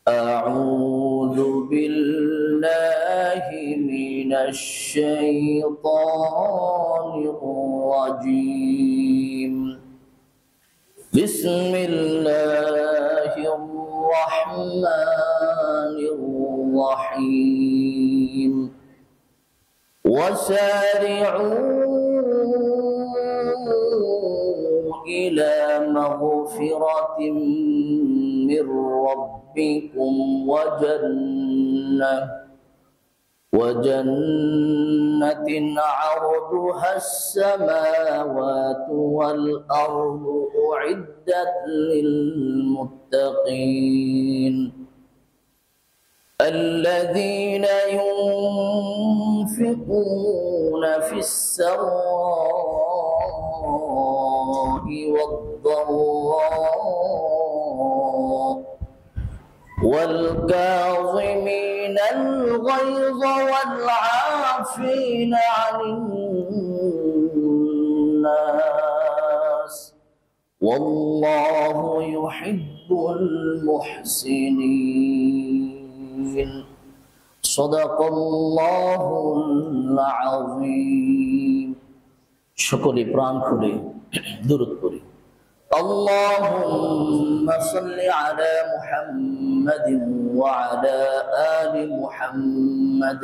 أعوذ بالله من الشيطان الرجيم. بسم الله الرحمن الرحيم. وسارعوا إلى مغفرة من ربكم وجنة عرضها السماوات والأرض أعدت للمتقين الذين ينفقون في السراء والضراء والكاظمين الغيظ والعافين عن الناس والله يحب المحسنين. صدق الله العظيم. সকলে প্রাণ খুলে দুরূদ পড়ি। اللهم صل على محمد وعلى آل محمد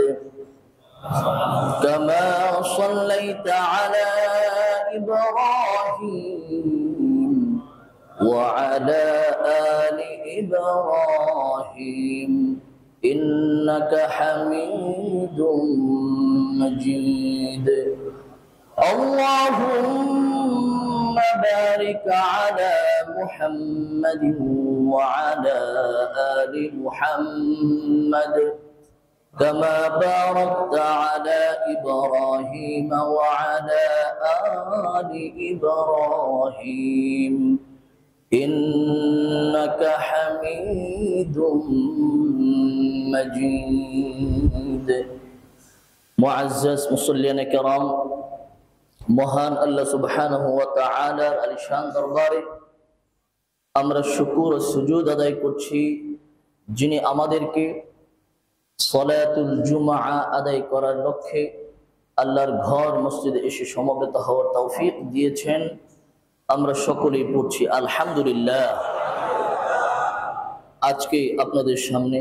كما صليت على إبراهيم وعلى آل إبراهيم إنك حميد مجيد. اللهم بارك على محمد وعلى آل محمد كما باركت على إبراهيم وعلى آل إبراهيم إنك حميد مجيد. معزز মুসল্লিয়ান کرام, মহান আল্লাহ সুবহানাহু ওয়া তাআলার আলিশান দরবারে আমরা শুকর ও সুজুদ আদায় করছি, যিনি আমাদেরকে সালাতুল জুমআ আদায় করার লক্ষ্যে আল্লাহর ঘর মসজিদে এসে সমবেত হওয়ার তৌফিক দিয়েছেন। আমরা সকলেই পড়ছি আলহামদুলিল্লাহ। আজকে আপনাদের সামনে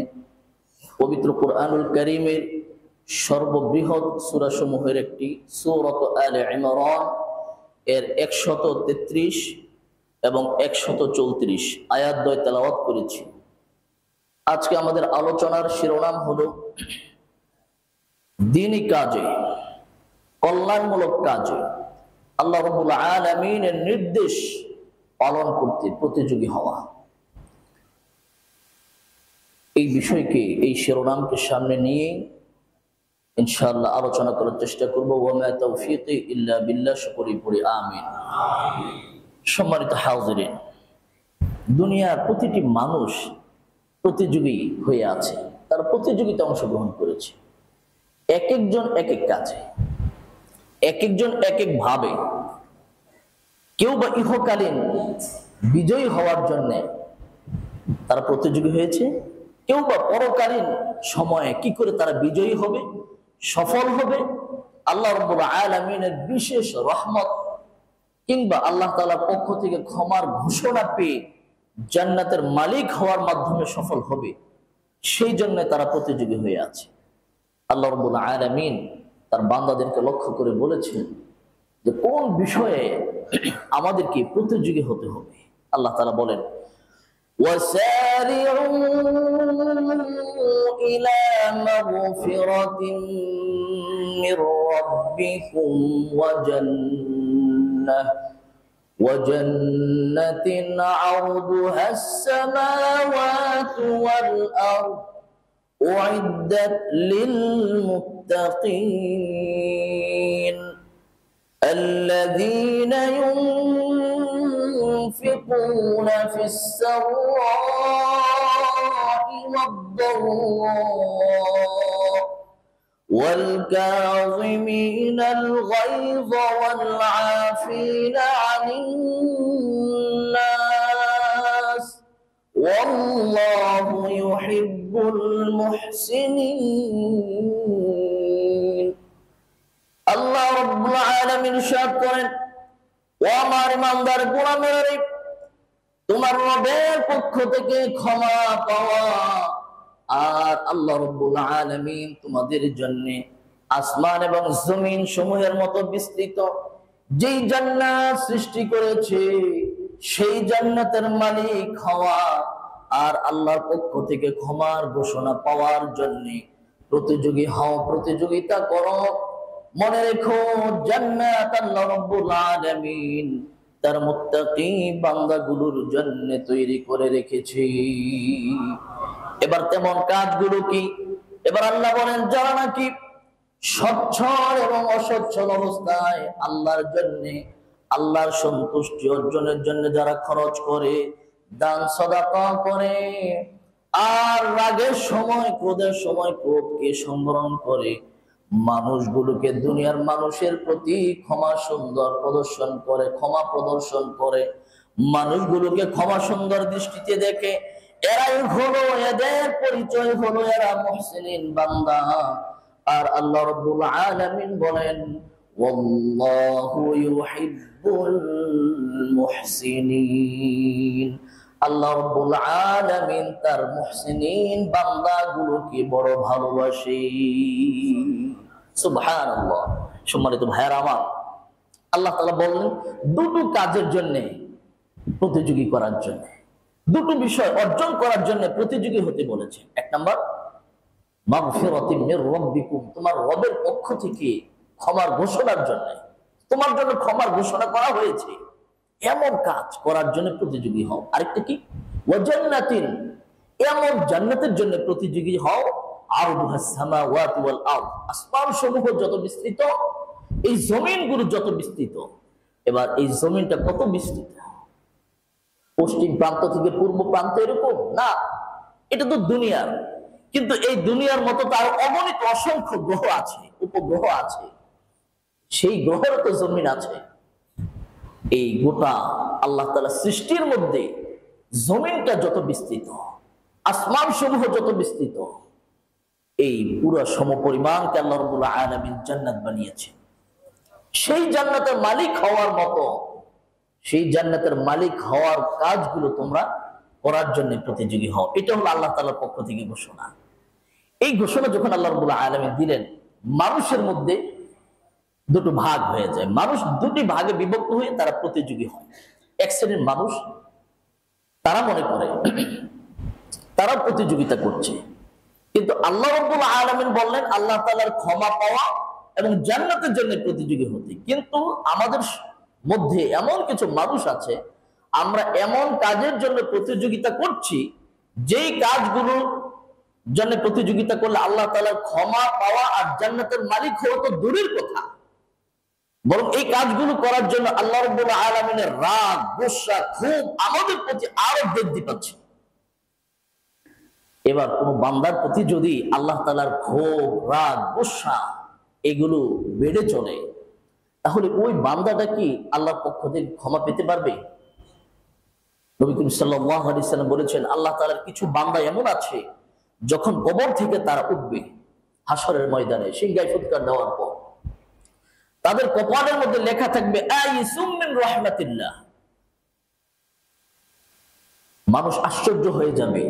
পবিত্র কোরআনুল কারীমের সর্ববৃহৎ সূরা সমূহের একটি সূরাত আলে ইমরান এর 133 এবং 134 আয়াত দ্বয় তেলাওয়াত করেছি। আজকে আমাদের আলোচনার শিরোনাম হলো দ্বীনি কাজে, কল্যাণমূলক কাজে আল্লাহ রাব্বুল আলামিনের নির্দেশ পালন করতে প্রতিযোগী হওয়া। এই বিষয়কে, এই শিরোনামকে সামনে নিয়ে ইনশাআল্লাহ আলোচনা করার চেষ্টা করব। ওয়া মা তাওফীকি ইল্লা বিল্লাহ। সকলেই পড়ি আমিন। সম্মানিত হাজিরিন, দুনিয়ার প্রতিটি মানুষ প্রতিযোগী হয়ে আছে, তারা প্রতিযোগিতায় অংশগ্রহণ করেছে। এক একজন এক এক কাজে, এক একজন এক এক ভাবে। কেউ বা ইহকালীন বিজয়ী হওয়ার জন্য তারা প্রতিযোগী হয়েছে, কেউ বা পরকালীন সময়ে কি করে তারা বিজয়ী হবে, সফল হবে, আল্লাহ রাব্বুল আলামিনের বিশেষ রহমত কিংবা আল্লাহ তাআলার পক্ষ থেকে ক্ষমার ঘোষণা পেয়ে জান্নাতের মালিক হওয়ার মাধ্যমে সফল হবে, সেই জন্য তারা প্রতিযোগী হয়ে আছে। আল্লাহ রাব্বুল আলামিন তার বান্দাদেরকে লক্ষ্য করে বলেছেন যে কোন বিষয়ে আমাদেরকে প্রতিযোগী হতে হবে। আল্লাহ তাআলা বলেন, وسارعوا إلى مغفرة من ربكم وجنة عرضها السماوات والأرض أعدت للمتقين الذين ينفقون في السراء والضراء والكاظمين الغيظ والعافين عن الناس والله يحب ইউহিব্বুল মুহসিনিন। আল্লাহ রাব্বুল আলামিন ইরশাদ করেন, ও আমার ইমানদার গোলামেরা, তোমার রবের পক্ষ থেকে ক্ষমা পাওয়া আর আল্লাহ রাব্বুল আলামিন তোমাদের জন্য আসমান এবং জমিন সমূহের মতো বিস্তৃত যেই জান্নাত সৃষ্টি করেছে সেই জান্নাতের মালিক হওয়া আর আল্লাহর পক্ষ থেকে ক্ষমার ঘোষণা পাওয়ার জন্য প্রতিযোগী হও, প্রতিযোগিতা করো। মনে রেখো, জান্নাত আল্লাহ রাব্বুল আলামিন তার মুত্তাকি বান্দাগুলোর জন্য তৈরি করে রেখেছে। এবার তেমন কাজগুলো কি? এবার আল্লাহ বলেন, যারা নাকি সচ্ছল এবং অসচ্ছল অবস্থায় আল্লাহর জন্য, আল্লাহর সন্তুষ্টি অর্জনের জন্য যারা খরচ করে, দান সাদাকা করে, আর রাগের সময়, ক্রোধের সময় ক্রোধকে সংবরণ করে, মানুষগুলোকে, দুনিয়ার মানুষের প্রতি ক্ষমা সুন্দর প্রদর্শন করে, ক্ষমা প্রদর্শন করে, মানুষগুলোকে ক্ষমা সুন্দর দৃষ্টিতে দেখে, এরাই হলো, এদের পরিচয় হলো এরা মুহসিনিন বান্দা। আর আল্লাহ রাব্বুল আলামিন বলেন, ওয়াল্লাহু ইউহিব্বুল মুহসিনিন। আল্লাহ রাব্বুল আলামিন তার মুহসিনিন বান্দাগুলোকে বড় ভালোবাসে। সুবহানাল্লাহ। সম্মানিত ভাইরা আমার, আল্লাহ তাআলা বললেন দুটো কাজের জন্য প্রতিযোগী করার জন্য, দুটো বিষয় অর্জন করার জন্য প্রতিযোগী হতে বলেছে। এক নাম্বার, মাগফিরাতুম মির রাব্বিকুম, তোমার রবের পক্ষ থেকে ক্ষমার ঘোষণার জন্য, তোমার জন্য ক্ষমার ঘোষণা করা হয়েছে, এমন কাজ করার জন্য প্রতিযোগী হও। আরেকটা কি? ওয়া জান্নাতিন, এমন জান্নাতের জন্য প্রতিযোগী হও, আরদুহাস সামাওয়াতু ওয়াল আরদ, আসমান সমূহ যত বিস্তৃত, এই জমিনগুলো যত বিস্তৃত। এবার এই জমিনটা কত বিস্তৃত? পশ্চিম প্রান্ত থেকে পূর্ব প্রান্ত এরকম না, এটা তো দুনিয়ার। কিন্তু এই দুনিয়ার মতো তার অগণিত অসংখ্য গ্রহ আছে, উপগ্রহ আছে, সেই গ্রহের তো জমিন আছে। এই গোটা আল্লাহ তাআলা সৃষ্টির মধ্যে জমিনটা যত বিস্তৃত, আসমান সমূহ যত বিস্তৃত, এই পুরো সমপরিমাণকে আল্লাহ রাব্বুল আলামিন জান্নাত বানিয়েছেন। সেই জান্নাতের মালিক হওয়ার মতো, সেই জান্নাতের মালিক হওয়ার কাজগুলো তোমরা করার জন্য প্রতিযোগী হও। এটা হলো আল্লাহ তাআলার পক্ষ থেকে ঘোষণা। এই ঘোষণা যখন আল্লাহ রাব্বুল আলামিন দিলেন, মানুষের মধ্যে দুটো ভাগ হয়ে যায়, মানুষ দুটি ভাগে বিভক্ত হয়ে তারা প্রতিযোগী হয়। এক শ্রেণীর মানুষ, তারা মনে করে তারা প্রতিযোগিতা করছে, কিন্তু আল্লাহ রাব্বুল আলামিন বললেন আল্লাহ তাআলার ক্ষমা পাওয়া এবং জান্নাতের জন্য প্রতিযোগী হতে। কিন্তু আমাদের মধ্যে এমন কিছু মানুষ আছে, আমরা এমন কাজের জন্য প্রতিযোগিতা করছি, যেই কাজগুলোর জন্য প্রতিযোগিতা করলে আল্লাহ তাআলার ক্ষমা পাওয়া আর জান্নাতের মালিক হওয়া তো দূরের কথা, বরং এই কাজগুলো করার জন্য আল্লাহ রাব্বুল আলামিনের রাগ, গুসা, ক্ষোভ আমাদের প্রতি আরো বৃদ্ধি পাচ্ছে। এবার কোন বান্দার প্রতি যদি আল্লাহ তাআলার ক্ষোভ, রাগ, গুসা এগুলো বেড়ে চলে, তাহলে ওই বান্দাটা কি আল্লাহর পক্ষ থেকে ক্ষমা পেতে পারবে? নবী করিম সাল্লাল্লাহু আলাইহি ওয়াসাল্লাম বলেছেন, আল্লাহ তাআলার কিছু বান্দা এমন আছে, যখন কবর থেকে তারা উঠবে হাসরের ময়দানে সিংহায় ফুৎকার দেওয়ার পর, তাদের কপালের মধ্যে লেখা থাকবে আইসুম মিন রাহমাতিল্লাহ। মানুষ আশ্চর্য হয়ে যাবে,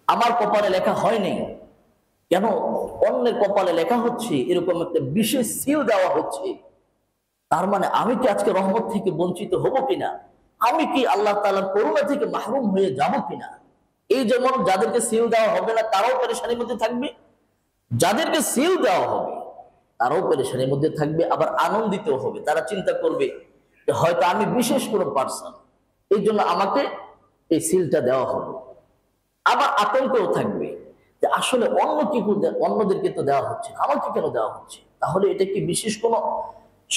আমার কপালে লেখা হয়নি কেন? অন্যের কপালে লেখা হচ্ছে, এরকম একটা বিশেষ সিল দেওয়া হচ্ছে। তার মানে আমি কি আজকে রহমত থেকে বঞ্চিত হব কিনা? আমি কি আল্লাহ তাআলার করুণা থেকে মাহরুম হয়ে যাব কিনা? এই যেমন যাদেরকে সিল দেওয়া হবে না তারাও পেরেশানির মধ্যে থাকবে, যাদেরকে সিল দেওয়া হবে তারাও পেরেশানির মধ্যে থাকবে, আবার আনন্দিত হবে। তারা চিন্তা করবে যে হয়তো আমি বিশেষ কোনো পার্সন, এই জন্য আমাকে এই সিলটা দেওয়া হলো। আবার আতঙ্কও থাকবে যে আসলে অন্যদেরকে তো দেওয়া হচ্ছে, আমাকে কেন দেওয়া হচ্ছে? তাহলে এটা কি বিশেষ কোনো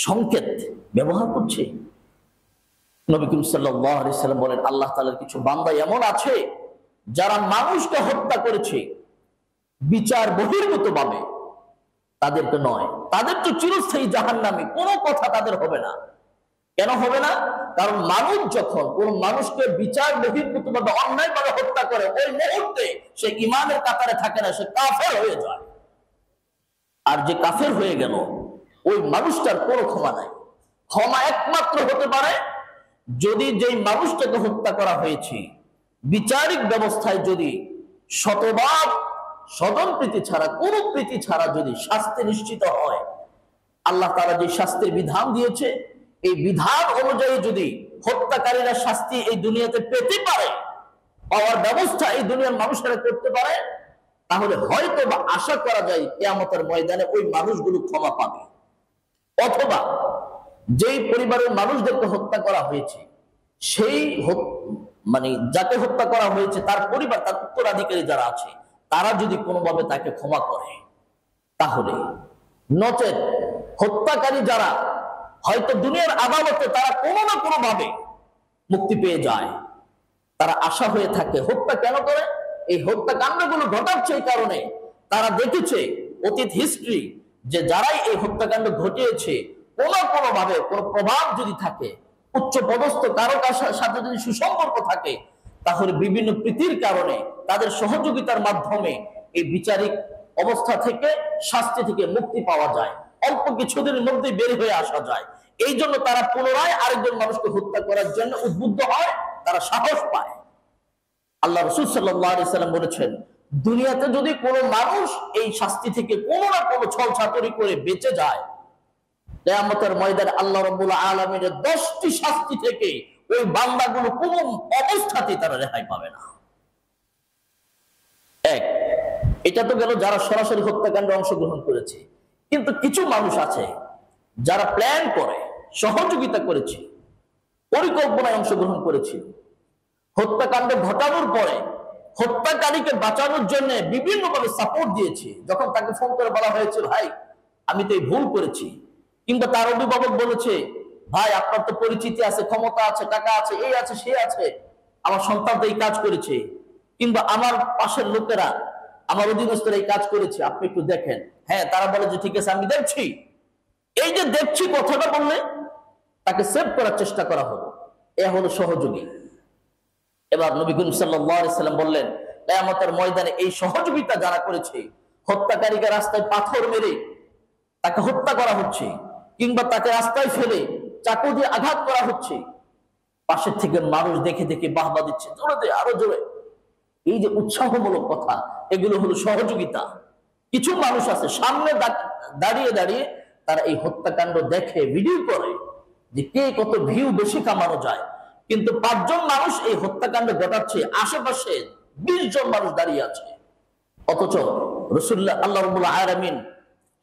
সংকেত ব্যবহার করছে? নবী করিম সাল্লাল্লাহু আলাইহি ওয়াসাল্লাম বলেন, আল্লাহ তাআলার কিছু বান্দা এমন আছে যারা মানুষকে হত্যা করেছে বিচার বহির্ভূত ভাবে, তাদের তো নয়, তাদের তো চিরস্থায়ী জাহান্নামী, কোনো কথা তাদের হবে না। কেন হবে না? কারণ মানুষ যখন কোন মানুষকে বিচার বহির্ভূতভাবে অন্যায়ভাবে হত্যা করে, ওই মুহূর্তে সে ইমানের কাতারে থাকে না, সে কাফের হয়ে যায়। আর যে কাফের হয়ে গেল, ওই মানুষটার কোনো ক্ষমা নাই। ক্ষমা একমাত্র হতে পারে যদি যেই মানুষটাকে হত্যা করা হয়েছে বিচারিক ব্যবস্থায় যদি শতভাগ স্বজন প্রীতি ছাড়া, কোন প্রীতি ছাড়া যদি শাস্তি নিশ্চিত হয়, আল্লাহ তাআলা যে শাস্তির বিধান দিয়েছে এই বিধান অনুযায়ী যদি হত্যাকারীরা শাস্তি এই দুনিয়াতে পেতে পারে, পাওয়ার ব্যবস্থা এই দুনিয়ার মানুষেরা করতে পারে, তাহলে হয়তো বা আশা করা যায় কিয়ামতের ময়দানে ওই মানুষগুলো ক্ষমা পাবে। অথবা যেই পরিবারের মানুষদেরকে হত্যা করা হয়েছে, সেই মানে যাকে হত্যা করা হয়েছে তার পরিবার, তার উত্তরাধিকারী যারা আছে, তারা যদি কোনোভাবে তাকে ক্ষমা করে, তাহলে নচেত হত্যাকারী যারা হয়তো দুনিয়ার আদালতে তারা কোনো না কোনো ভাবে মুক্তি পেয়ে যায়। তারা আশা হয়ে থাকে। হত্যা কেন করে? এই হত্যাকাণ্ডগুলো ঘটাচ্ছে এই কারণে তারা দেখেছে অতীত হিস্ট্রি, যে যারাই এই হত্যাকাণ্ড ঘটিয়েছে কোনো ভাবে কোনো প্রভাব যদি থাকে, উচ্চ পদস্থ কারো সাথে যদি সুসম্পর্ক থাকে, তাহলে বিভিন্ন প্রীতির কারণে তাদের সহযোগিতার মাধ্যমে এই বিচারিক অবস্থা থেকে, শাস্তি থেকে মুক্তি পাওয়া যায়, অল্প কিছুদিনের মধ্যে বের হয়ে আসা যায়। এই জন্য তারা পুনরায় আরেকজন মানুষকে হত্যা করার জন্য উদ্বুদ্ধ হয়, তারা সাহস পায়। আল্লাহ রাসূল সাল্লাল্লাহু আলাইহি সাল্লাম বলেছেন, দুনিয়াতে যদি কোনো মানুষ এই শাস্তি থেকে কোনো না কোনো ছলছাতুরি করে বেঁচে যায়, কিয়ামতের ময়দানে আল্লাহ রাব্বুল আলামিনের 10টি শাস্তি থেকে ওই বান্দাগুলো কোনো অবস্থাতেই তারা রেহাই পাবে না। এক, এটা তো গেল যারা সরাসরি হত্যাকাণ্ডে অংশগ্রহণ করেছে। কিন্তু কিছু মানুষ আছে যারা প্ল্যান করে, সহযোগিতা করেছে, পরিকল্পনায় অংশগ্রহণ করেছিল। হত্যাকাণ্ড ঘটানোর পরে হত্যাকারীকে বাঁচানোর জন্য বিভিন্নভাবে সাপোর্ট দিয়েছে। যখন তাকে ফোন করে বলা হয়েছে, ভাই আমি তো এই ভুল করেছি, কিংবা তার অভিভাবক বলেছে, ভাই আপনার তো পরিচিতি আছে, ক্ষমতা আছে, টাকা আছে, এই আছে, সে আছে, আমার সন্তান তো এই কাজ করেছে, কিংবা আমার পাশের লোকেরা, আমার অধীনস্থরা এই কাজ করেছে, আপনি একটু দেখেন। হ্যাঁ, তারা বলে যে ঠিক আছে আমি দেখছি। এই যে দেখছি কথাটা বললে তাকে সেভ করার চেষ্টা করা হলো, এ হলো সহযোগী। এবার নবী করিম সাল্লাল্লাহু আলাইহি সাল্লাম বললেন, কিয়ামতের ময়দানে এই সহযোগিতা যারা করেছে, হত্যাকারীকে রাস্তায় পাথর মেরে তাকে হত্যা করা হচ্ছে, কিংবা তাকে রাস্তায় ফেলে চাকু দিয়ে আঘাত করা হচ্ছে, পাশের থেকে মানুষ দেখে দেখে বাহবা দিচ্ছে, জোরে দে, আরো জোরে। এই যে উৎসাহমূলক কথা, এগুলো হলো সহযোগিতা। কিছু মানুষ আছে সামনে দাঁড়িয়ে দাঁড়িয়ে তারা এই হত্যাকাণ্ড দেখে ভিডিও করে যে কে কত ভিউ বেশি কামানো যায়, কিন্তু 5 জন মানুষ এই হত্যাকাণ্ড ঘটাচ্ছে, আশেপাশে 20 জন মানুষ দাঁড়িয়ে আছে। অথচ রাসূলুল্লাহ আল্লাহ রাব্বুল আলামিন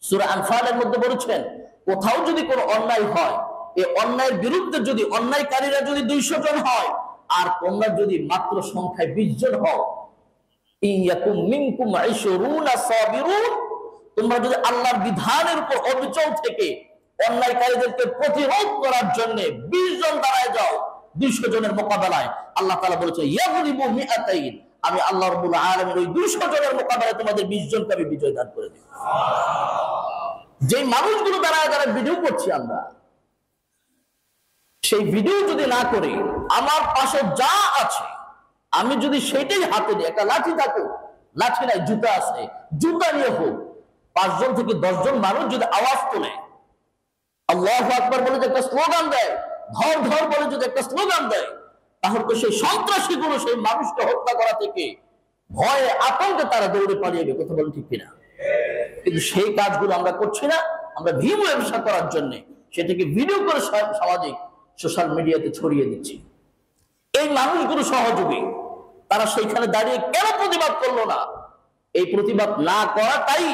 সূরা আনফালের মধ্যে বলেছেন, কোথাও যদি কোনো অন্যায় হয়, এই অন্যায়ের বিরুদ্ধে যদি অন্যায়কারীরা যদি 200 জন হয়, আর তোমরা যদি মাত্র সংখ্যায় 20 জন হও, ইয়াকুম মিনকুম 20 সাবিরুন, তোমরা যদি আল্লাহর বিধানের উপর অবিচল থেকে অন্যায়কারীদেরকে প্রতিরোধ করার জন্য 20 জন দাঁড়ায় যাও 200 জনের মোকাবেলায়, আল্লাহ তাআলা বলেছে ইয়াগলিবু মিআতাইন, আমি আল্লাহ রাব্বুল আলামিন ওই 200 জনের মোকাবেলায় তোমাদের 20 জনকে আমি বিজয় দান করে দেব। যে মানুষগুলো দাঁড়ায় দাঁড়ায় ভিডিও করছি আমরা, সেই ভিডিও যদি না করে আমার পাশে যা আছে আমি যদি সেটাই হাতে নিই, একটা লাঠি থাকুক, লাঠি নাই জুতা আছে, জুতা নিয়ে হোক, 5 জন থেকে 10 জন মানুষ যদি আওয়াজ তোলে, আল্লাহু আকবার বলে যে একটা স্লোগান দেয়, ধর ধর বলে যদি একটা স্লোগান দেয়, তাহলে তো সেই সন্ত্রাসীগুলো সেই মানুষকে হত্যা করা থেকে ভয়ে আতঙ্কে তারা দৌড়ে পালিয়ে যাবে। কথা বলেন ঠিক কিনা? কিন্তু সেই কাজগুলো আমরা করছি না। আমরা ভিউ ব্যবসা করার জন্য সেটাকে ভিডিও করে সামাজিক সোশ্যাল মিডিয়াতে ছড়িয়ে দিচ্ছি। এই মানুষগুলো সহযোগী, তারা সেইখানে দাঁড়িয়ে কেন প্রতিবাদ করলো না? এই প্রতিবাদ না করাটাই,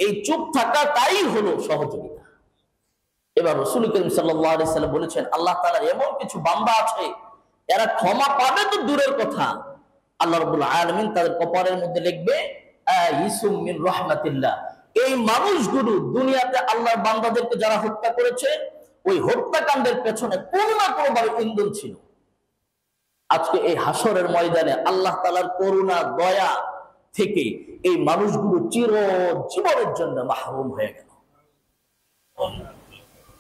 এই চুপ থাকাটাই হলো সহযোগিতা। এবার রাসূল করিম সাল্লাল্লাহু আলাইহি সাল্লাম বলেছেন, আল্লাহ তাআলার এমন কিছু বান্দা আছে, এরা ক্ষমা পাবে তো দূরের কথা, আল্লাহ রাব্বুল আলামিন তাদের কপালের মধ্যে লিখবে আইসুম মিন রাহমাতিল্লাহ। এই মানুষগুলো দুনিয়াতে আল্লাহর বান্দাদেরকে যারা হত্যা করেছে, ওই হত্যাকাণ্ডের পেছনে কোনো না কোনো ভাবে ইন্ধন ছিল। আজকে এই হাসরের ময়দানে আল্লাহ তাআলার করুণা দয়া থেকে এই মানুষগুলো চিরজীবনের জন্য মাহরুম হয়ে গেল।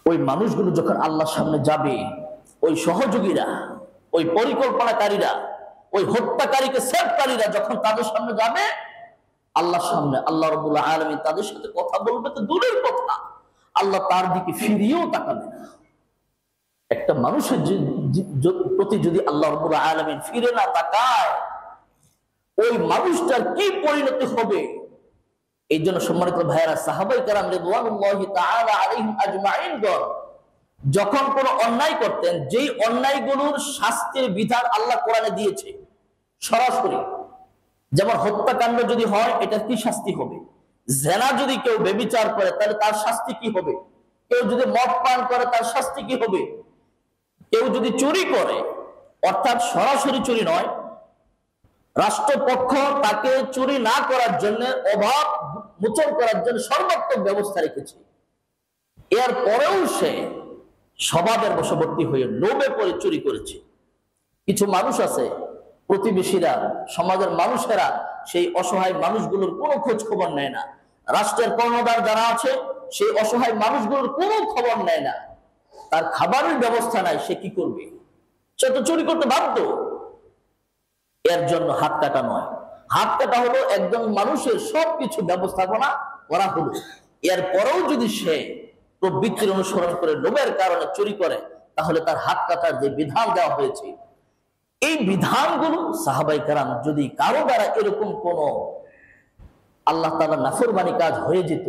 ওই মানুষগুলো যখন আল্লাহর সামনে যাবে, ওই সহযোগীরা, ওই পরিকল্পনাকারীরা, ওই হত্যাকারীকে সেভকারীরা যখন তাদের সামনে যাবে, আল্লাহর সামনে আল্লাহ রাব্বুল আলামিন তাদের সাথে কথা বলবে তো দূরের কথা, আল্লাহ তার দিকে ফিরিয়েও তাকাবে না। একটা মানুষের প্রতি যদি আল্লাহ রাব্বুল আলামিন ফিরে না তাকায়, ওই মানুষটার কি পরিণতি হবে। এই জন্য সম্মানিত ভাইয়েরা, সাহাবায়ে কেরাম রিদওয়ানুল্লাহি তাআলা আলাইহিম আজমাইন যখন কোন অন্যায় করতেন, যেই অন্যায়গুলোর শাস্তির বিধান আল্লাহ কোরআনে দিয়েছে সরাসরি, যেমন হত্যাকাণ্ড যদি হয় এটা কি শাস্তি হবে, জেনা যদি কেউ ব্যভিচার করে তাহলে তার শাস্তি কি হবে, কেউ যদি মদ পান করে তার শাস্তি কি হবে, কেউ যদি চুরি করে, অর্থাৎ সরাসরি চুরি নয়, রাষ্ট্রপক্ষ তাকে চুরি না করার জন্য, অভাব মোচন করার জন্য সর্বাত্মক ব্যবস্থা রেখেছে, এর পরেও সে স্বভাবের বশবর্তী হয়ে লোভে পড়ে চুরি করেছে। কিছু মানুষ আছে, প্রতিবেশীরা, সমাজের মানুষেরা সেই অসহায় মানুষগুলোর কোনো খোঁজ খবর নেয় না। রাষ্ট্রের কর্ণধার যারা আছে সেই অসহায় মানুষগুলোর কোনো খবর নেয় না। তার খাবারের ব্যবস্থা নাই, সে কি করবে? সে তো চুরি করতে বাধ্য। এর জন্য হাত কাটা নয়, হাত কাটা হলো একজন মানুষের সবকিছু ব্যবস্থাপনা করা হলো, এর পরেও যদি সে প্রবৃত্তির অনুসরণ করে লোভের কারণে চুরি করে, তাহলে তার হাত কাটার যে বিধান দেওয়া হয়েছে, এই বিধানগুলো সাহাবায়ে কেরাম যদি কারো দ্বারা এরকম কোন আল্লাহ তাআলার নাফরমানি কাজ হয়ে যেত,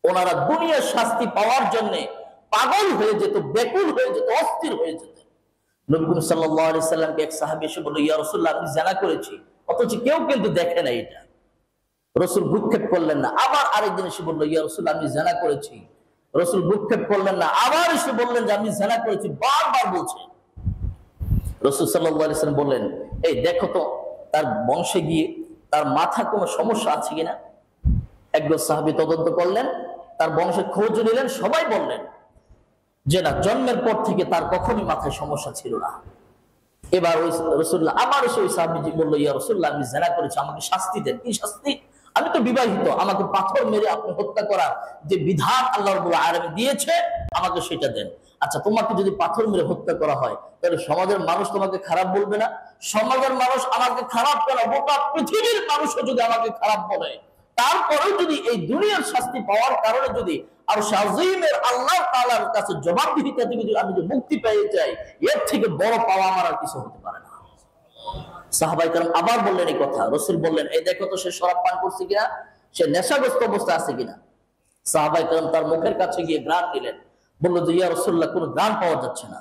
ওনারা দুনিয়ার শাস্তি পাওয়ার জন্য পাগল হয়ে যেত, ব্যাকুল হয়ে যেত, অস্থির হয়ে যেত। নবী করিম সাল্লাল্লাহু আলাইহি সাল্লামকে এক সাহাবী এসে বলল, ইয়া রাসূলুল্লাহ, আমি জিনা করেছি, অথচ কেউ কিন্তু দেখে না। এটা রাসূল ভ্রুক্ষেপ করলেন না। আবার আরেকদিন এসে বলল, ইয়া রাসূলুল্লাহ, আমি জিনা করেছি। রাসূল ভ্রুক্ষেপ করলেন না, আবার এসে বললেন যে আমি জিনা করেছি, বারবার বলছে। রাসূল সাল্লাল্লাহু আলাইহি সাল্লাম বললেন, এই দেখো তো তার বংশে গিয়ে তার মাথা কোনো সমস্যা আছে কিনা। একজন সাহাবী তদন্ত করলেন, তার বংশে খোঁজ নিলেন, সবাই বললেন যে না, জন্মের পর থেকে তার কখনোই মাথায় সমস্যা ছিল না। এবার ওই রাসূলুল্লাহ আবার এসে ওই সাহাবী বলল, ইয়া রাসূলুল্লাহ, আমি জিনা করেছি, আমাকে শাস্তি দেন। কি শাস্তি? আমি তো বিবাহিত, আমাকে পাথর মেরে আপনি হত্যা করার যে বিধান আল্লাহ রাব্বুল আলামিন দিয়েছে, আমাকে সেটা দেন। আচ্ছা, তোমাকে যদি পাথর মেরে হত্যা করা হয়, তাহলে সমাজের মানুষ তোমাকে খারাপ বলবে না? সমাজের মানুষ আমাকে খারাপ কেন, গোটা পৃথিবীর মানুষও যদি আমাকে খারাপ বলে, তারপরেও যদি এই দুনিয়ার শাস্তি পাওয়ার কারণে যদি আর শাযীমের আল্লাহ তাআলার কাছে জবাবদিহিতা থেকে যদি আমি মুক্তি পেয়ে যাই, এর থেকে বড় পাওয়া আমার আর কিছু হতে পারে না। সাহাবায়ে কেরাম আবার বললেন এই কথা। রাসূল বললেন, এই দেখো তো সে শরাব পান করছে কিনা, সে নেশাগ্রস্ত অবস্থায় আছে কিনা। সাহাবায়ে কেরাম তার মুখের কাছে গিয়ে ঘ্রাণ নিলেন, বলল যে ইয়া রাসূলুল্লাহ, কোনো ঘ্রাণ পাওয়া যাচ্ছে না।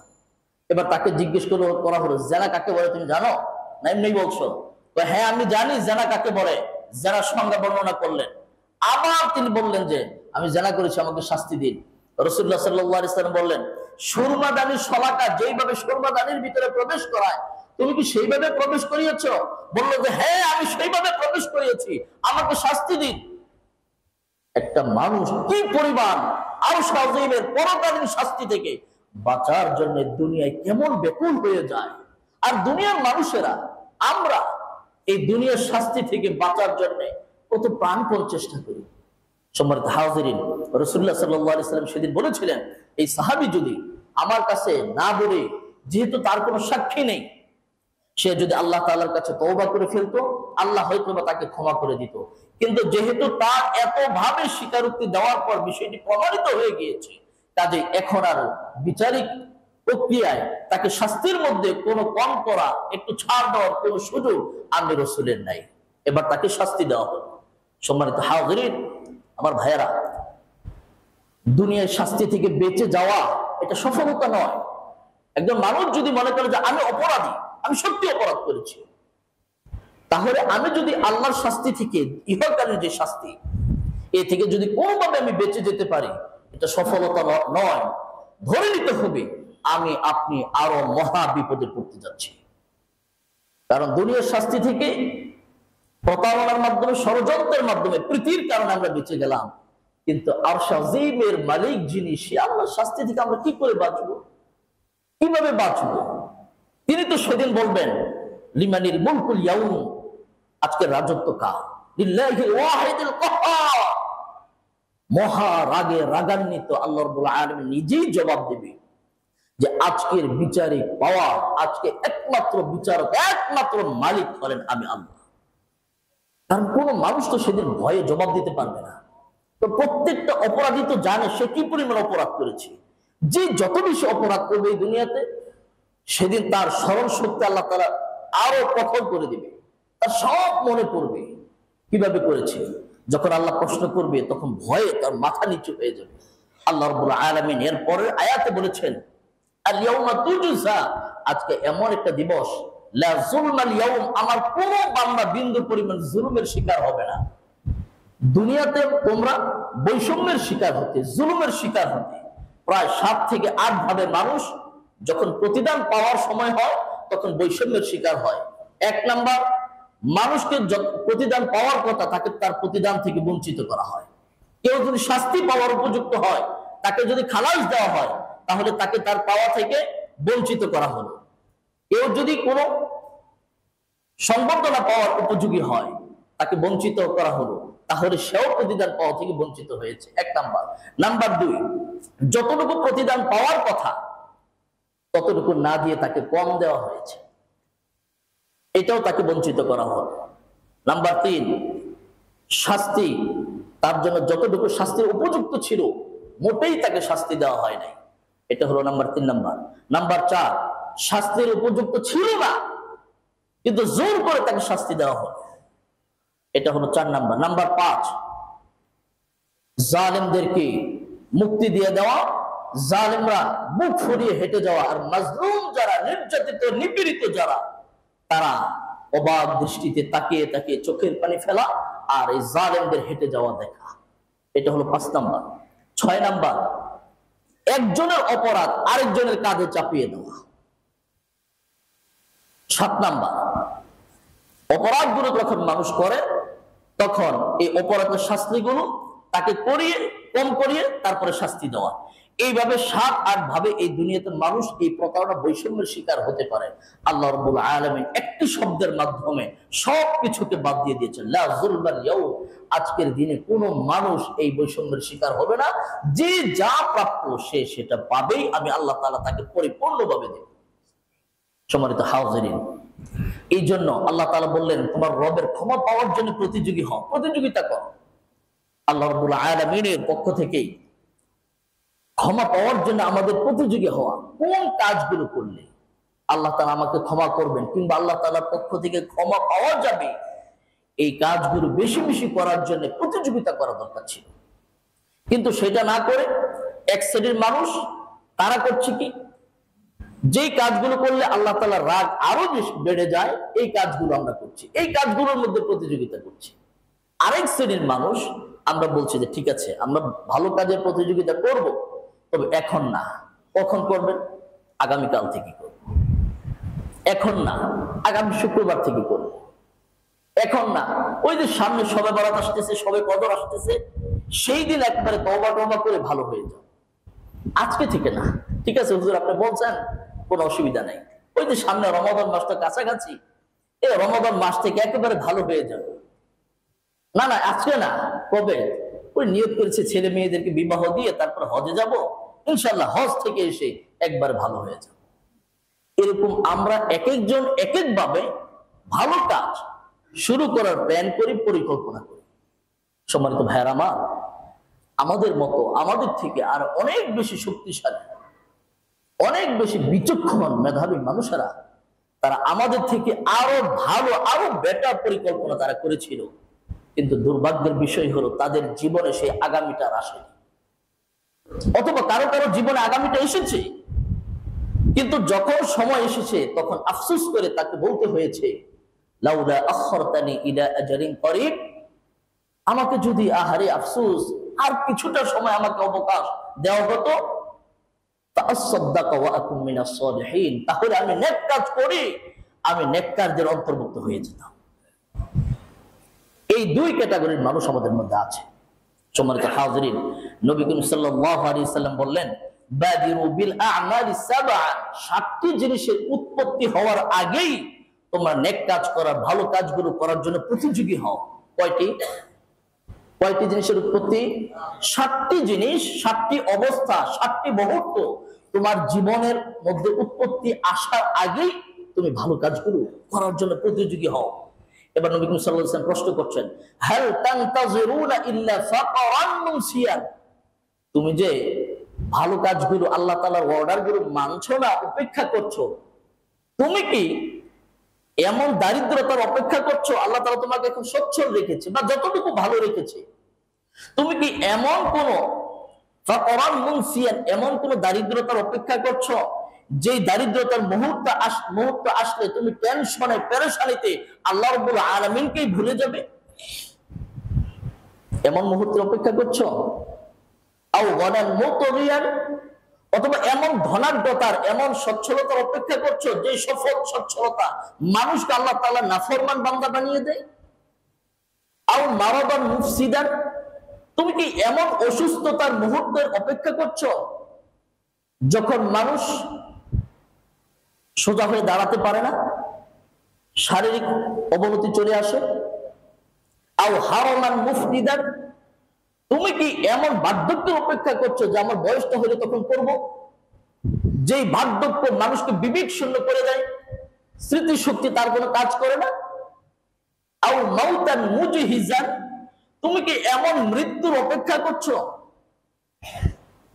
এবার তাকে জিজ্ঞেস করা হলো, জিনা কাকে বলে তুমি জানো? না এমনি বলছো? হ্যাঁ, আমি জানি জিনা কাকে বলে। জিনার সংজ্ঞা বর্ণনা করলেন। আবার তিনি বললেন যে আমি জিনা করেছি, আমাকে শাস্তি দিন। রাসূলুল্লাহ সাল্লাল্লাহু আলাইহি ওয়াসাল্লাম বললেন, সুরমাদানির শলাকা যেইভাবে সুরমাদানির ভিতরে প্রবেশ করায়, তুমি কি সেইভাবে প্রবেশ করিয়েছো? বলল যে হ্যাঁ, আমি সেইভাবে প্রবেশ করিয়েছি, আমাকে শাস্তি দিন। একটা মানুষ কি পরিমাণ আরশ আযীমের পরকালীন শাস্তি থেকে বাঁচার জন্য দুনিয়ায় কেমন ব্যাকুল হয়ে যায়। আর দুনিয়ার মানুষেরা, আমরা এই দুনিয়ার শাস্তি থেকে বাঁচার জন্য কত প্রাণপণ চেষ্টা করি। সম্মানিত হাজিরিন, রাসূলুল্লাহ সাল্লাল্লাহু আলাইহি ওয়াসাল্লাম সেদিন বলেছিলেন, এই সাহাবী যদি আমার কাছে না বলে, যেহেতু তার কোনো সাক্ষী নেই, সে যদি আল্লাহ তাআলার কাছে তওবা করে ফেলতো, আল্লাহ হয়তো তাকে ক্ষমা করে দিত। কিন্তু যেহেতু তার এত ভাবে স্বীকারোক্তি দেওয়ার পর বিষয়টি প্রমাণিত হয়ে গিয়েছে, কাজে এখন আর বিচারিক প্রক্রিয়ায় তাকে শাস্তির মধ্যে কোনো কম করা, একটু ছাড় দেওয়ার কোনো সুযোগ আমি রাসূলের নাই। এবার তাকে শাস্তি দেওয়া হলো। সম্মানিত হাজিরিন, আমার ভাইয়েরা, দুনিয়ার শাস্তি থেকে বেঁচে যাওয়া এটা সফলতা নয়। একজন মানুষ যদি মনে করে যে আমি অপরাধী, আমি সত্যি অপরাধ করেছি, তাহলে আমি যদি আল্লাহর শাস্তি থেকে, ইহকালীন যে শাস্তি, এ থেকে যদি কোনোভাবে আমি বেঁচে যেতে পারি, এটা সফলতা নয়। ধরে নিতে হবে আমি আপনি আরো মহা বিপদে পড়তে যাচ্ছি। কারণ দুনিয়ার শাস্তি থেকে প্রতারণার মাধ্যমে, ষড়যন্ত্রের মাধ্যমে, প্রীতির কারণে আমরা বেঁচে গেলাম, কিন্তু আরশ আযীমের মালিক যিনি, সে আল্লাহর শাস্তি থেকে আমরা কি করে বাঁচবো, কিভাবে বাঁচবো? তিনি তো সেদিন বলবেন, লিমানিল মুলকুল ইয়াউম, আজকের রাজত্ব কার? লিল্লাহিল ওয়াহিদিল কাহ্হার। মহা রাগে রাগান্বিত আল্লাহ রাব্বুল আলামিন নিজেই জবাব দেবে যে আজকের বিচারিক পাওয়ার, আজকে একমাত্র বিচারক, একমাত্র মালিক হলেন আমি আল্লাহ। কারণ কোন মানুষ তো সেদিন ভয়ে জবাব দিতে পারবে না। তো প্রত্যেকটা অপরাধী তো জানে সে কি পরিমাণ অপরাধ করেছে। যে যত বেশি অপরাধ করবে এই দুনিয়াতে, সেদিন তার স্মরণ শক্তি আল্লাহ তাআলা আরো প্রখর করে দিবে, তার সব মনে পড়বে কিভাবে করেছে। যখন আল্লাহ প্রশ্ন করবে তখন ভয়ে তার মাথা নিচু হয়ে যাবে। আল্লাহ রাব্বুল আলামিন এর পরের আয়াতে বলেছেন, আল ইয়াউমা তুজজা, আজকে এমন একটা দিবস, লা যুলমাল ইয়াউম, আমার কোন বান্দা বিন্দু পরিমাণ জুলুমের শিকার হবে না। দুনিয়াতে তোমরা বৈষম্যের শিকার হতে, জুলুমের শিকার হতে প্রায় 7 থেকে 8 ভাবে মানুষ যখন প্রতিদান পাওয়ার সময় হয় তখন বৈষম্যের শিকার হয়। 1 নাম্বার, মানুষকে প্রতিদান পাওয়ার কথা তাকে তার প্রতিদান থেকে বঞ্চিত করা হয়। কেউ যদি শাস্তি পাওয়ার উপযুক্ত হয়, তাকে যদি খালাস দেওয়া হয়, তাহলে তাকে তার পাওয়া থেকে বঞ্চিত করা হলো। কেউ যদি কোনো সংবর্ধনা পাওয়ার উপযোগী হয়, তাকে বঞ্চিত করা হলো, তাহলে সেও প্রতিদান পাওয়া থেকে বঞ্চিত হয়েছে। 1 নাম্বার। নাম্বার 2, যতটুকু প্রতিদান পাওয়ার কথা ততটুকু না দিয়ে তাকে কম দেওয়া হয়েছে, এটাও তাকে বঞ্চিত করা হলো। নাম্বার 3, শাস্তি, তার জন্য যতটুকু শাস্তির উপযুক্ত ছিল মোটেই তাকে শাস্তি দেওয়া হয় নাই, এটা হলো নাম্বার 3 নাম্বার। নাম্বার 4, শাস্তির উপযুক্ত ছিল না কিন্তু জোর করে তাকে শাস্তি দেওয়া হলো, এটা হলো 4 নাম্বার। নাম্বার 5, জালেমদেরকে মুক্তি দিয়ে দেওয়া, জালেমরা মুখ ফুরিয়ে হেঁটে যাওয়া, আর মাজলুম যারা, নির্যাতিত নিপীড়িত যারা, তারা অবাক দৃষ্টিতে তাকিয়ে তাকিয়ে চোখের পানি ফেলা আর এই জালেমদের হেঁটে যাওয়া দেখা, এটা হলো 5 নাম্বার। 6 নাম্বার, একজনের অপরাধ আরেকজনের কাঁধে চাপিয়ে দেওয়া। 7 নাম্বার, অপরাধগুলো যখন মানুষ করে তখন এই অপরাধের শাস্তিগুলো তাকে করিয়ে কম করিয়ে তারপরে শাস্তি দেওয়া। এইভাবে 7-8 ভাবে এই দুনিয়াতে মানুষ এই প্রতারণা বৈষম্যের শিকার হতে পারে। আল্লাহ রাব্বুল আলামিন একটি শব্দের মাধ্যমে সবকিছুকে বাদ দিয়ে দিয়েছেন, লা যুলমাল ইয়াউম, আজকের দিনে কোনো মানুষ এই বৈষম্যের শিকার হবে না। যে যা প্রাপ্য সে সেটা পাবেই, আমি আল্লাহ তাআলা তাকে পরিপূর্ণভাবে দেব। সম্মানিত হাজিরিন, এই জন্য আল্লাহ তাআলা বললেন, তোমার রবের ক্ষমা পাওয়ার জন্য প্রতিযোগী হও, প্রতিযোগিতা করো। আল্লাহ রাব্বুল আলামিনের পক্ষ থেকেই ক্ষমা পাওয়ার জন্য আমাদের প্রতিযোগী হওয়া। কোন কাজগুলো করলে আল্লাহ তাআলা আমাকে ক্ষমা করবেন কিংবা আল্লাহ তাআলার পক্ষ থেকে ক্ষমা পাওয়া যাবে, এই কাজগুলো বেশি বেশি করার জন্য প্রতিযোগিতা করা দরকার ছিল। কিন্তু সেটা না করে এক শ্রেণীর মানুষ তারা করছে কি, যেই কাজগুলো করলে আল্লাহ তাআলার রাগ আরো বেশি বেড়ে যায়, এই কাজগুলো আমরা করছি, এই কাজগুলোর মধ্যে প্রতিযোগিতা করছি। আরেক শ্রেণীর মানুষ আমরা বলছি যে ঠিক আছে আমরা ভালো কাজের প্রতিযোগিতা করব, তবে এখন না। কখন করবেন? আগামীকাল থেকে করব। এখন না, আগামী শুক্রবার থেকে করব। এখন না, ওই যে সামনে শবে বরাত আসতেছে, শবে কদর আসতেছে, সেই দিন একবারে তওবা টওবা করে ভালো হয়ে যাও। আজকে থেকে না। ঠিক আছে হুজুর, আপনি বলছেন, কোনো অসুবিধা নাই। ওই যে সামনে রমাদান মাসটা কাছাকাছি, এই রমাদান মাস থেকে একেবারে ভালো হয়ে যাবে। না না, আজকে না, কবে? ওই নিয়ত করেছে ছেলে মেয়েদেরকে বিবাহ দিয়ে তারপর হজে যাব, ইনশাল্লাহ হজ থেকে এসে একবার ভালো হয়ে যাব। এরকম আমরা এক একজন এক এক ভাবে ভালো কাজ শুরু করার প্ল্যান করি, পরিকল্পনা করি। সম্মানিত ভাইয়েরা আমার, আমাদের মতো আমাদের থেকে আর অনেক বেশি শক্তিশালী, অনেক বেশি বিচক্ষণ মেধাবী মানুষেরা, তারা আমাদের থেকে আরো ভালো, আরো বেটার পরিকল্পনা তারা করেছিল। কিন্তু দুর্ভাগ্যের বিষয় হলো তাদের জীবনে সেই আগামীটা আসেনি, অথবা কারো কারো জীবনে আগামীটা এসেছে, কিন্তু যখন সময় এসেছে তখন আফসোস করে তাকে বলতে হয়েছে, লাউলা আখরতানি ইলা আজারিন করিব, আমাকে যদি, আহারে আফসোস, আর কিছুটা সময় আমাকে অবকাশ দেওয়া হতো, তাআসাদদাকা ওয়া আকুম মিনাস সালিহিন, তাহলে আমি নেক কাজ করি, আমি নেককারদের অন্তর্ভুক্ত হয়ে যেতাম। এই দুই ক্যাটাগরির মানুষ আমাদের মধ্যে আছে। সম্মানিত হাজিরিন, নবী করিম সাল্লাল্লাহু আলাইহি সাল্লাম বললেন, বাদিরু বিল আ'মালি সাবআন, 7টি জিনিসের উৎপত্তি হওয়ার আগেই তোমরা নেক কাজ করার, ভালো কাজগুলো করার জন্য প্রতিযোগী হও। কয়টি জিনিসের উৎপত্তি? 7টি জিনিস, 7টি অবস্থা, 7টি মুহূর্ত তোমার জীবনের মধ্যে উৎপত্তি আসার আগেই তুমি ভালো কাজগুলো করার জন্য প্রতিযোগী হও। এবার নবী করিম সাল্লাল্লাহু আলাইহি ওয়াসাল্লাম প্রশ্ন করছেন, হাল তানতাজিরুনা ইল্লা ফাকরান মুনসিয়ান, তুমি যে ভালো কাজগুলো আল্লাহ তাআলার অর্ডারগুলো মানছো না, উপেক্ষা করছো, তুমি কি এমন দারিদ্রতার অপেক্ষা করছো? আল্লাহ তাআলা তোমাকে খুব সচ্ছল রেখেছে বা যতটুকু ভালো রেখেছে, তুমি কি এমন কোন ফাকরান মুনসিয়ান, এমন কোন দারিদ্রতার অপেক্ষা করছো যে দারিদ্রতার মুহূর্ত আসলে তুমি টেনশনে পেরেশানিতে আল্লাহ রাব্বুল আলামিনকেই ভুলে যাবে? এমন মুহূর্তের অপেক্ষা করছো? আও গানান মুতগিয়ান, অথবা এমন ধনাঢ্যতার, এমন সচ্ছলতার অপেক্ষা করছো যে সচ্ছলতা মানুষকে আল্লাহ তাআলা নাফরমান বান্দা বানিয়ে দেয়? আও মারাদান মুফসিদান, তুমি কি এমন অসুস্থতার মুহূর্তের অপেক্ষা করছো যখন মানুষ সোজা হয়ে দাঁড়াতে পারে না, শারীরিক অবনতি চলে আসে? আও হারামান মুফনিদান, তুমি কি এমন বার্ধক্যের অপেক্ষা করছো যে আমার বয়সটা হলে তখন করব, যেই বার্ধক্য মানুষকে বিবেক শূন্য করে দেয়, স্মৃতিশক্তি তার কোনো কাজ করে না? আও মাউতান মুজহিজান, তুমি কি এমন মৃত্যুর অপেক্ষা করছো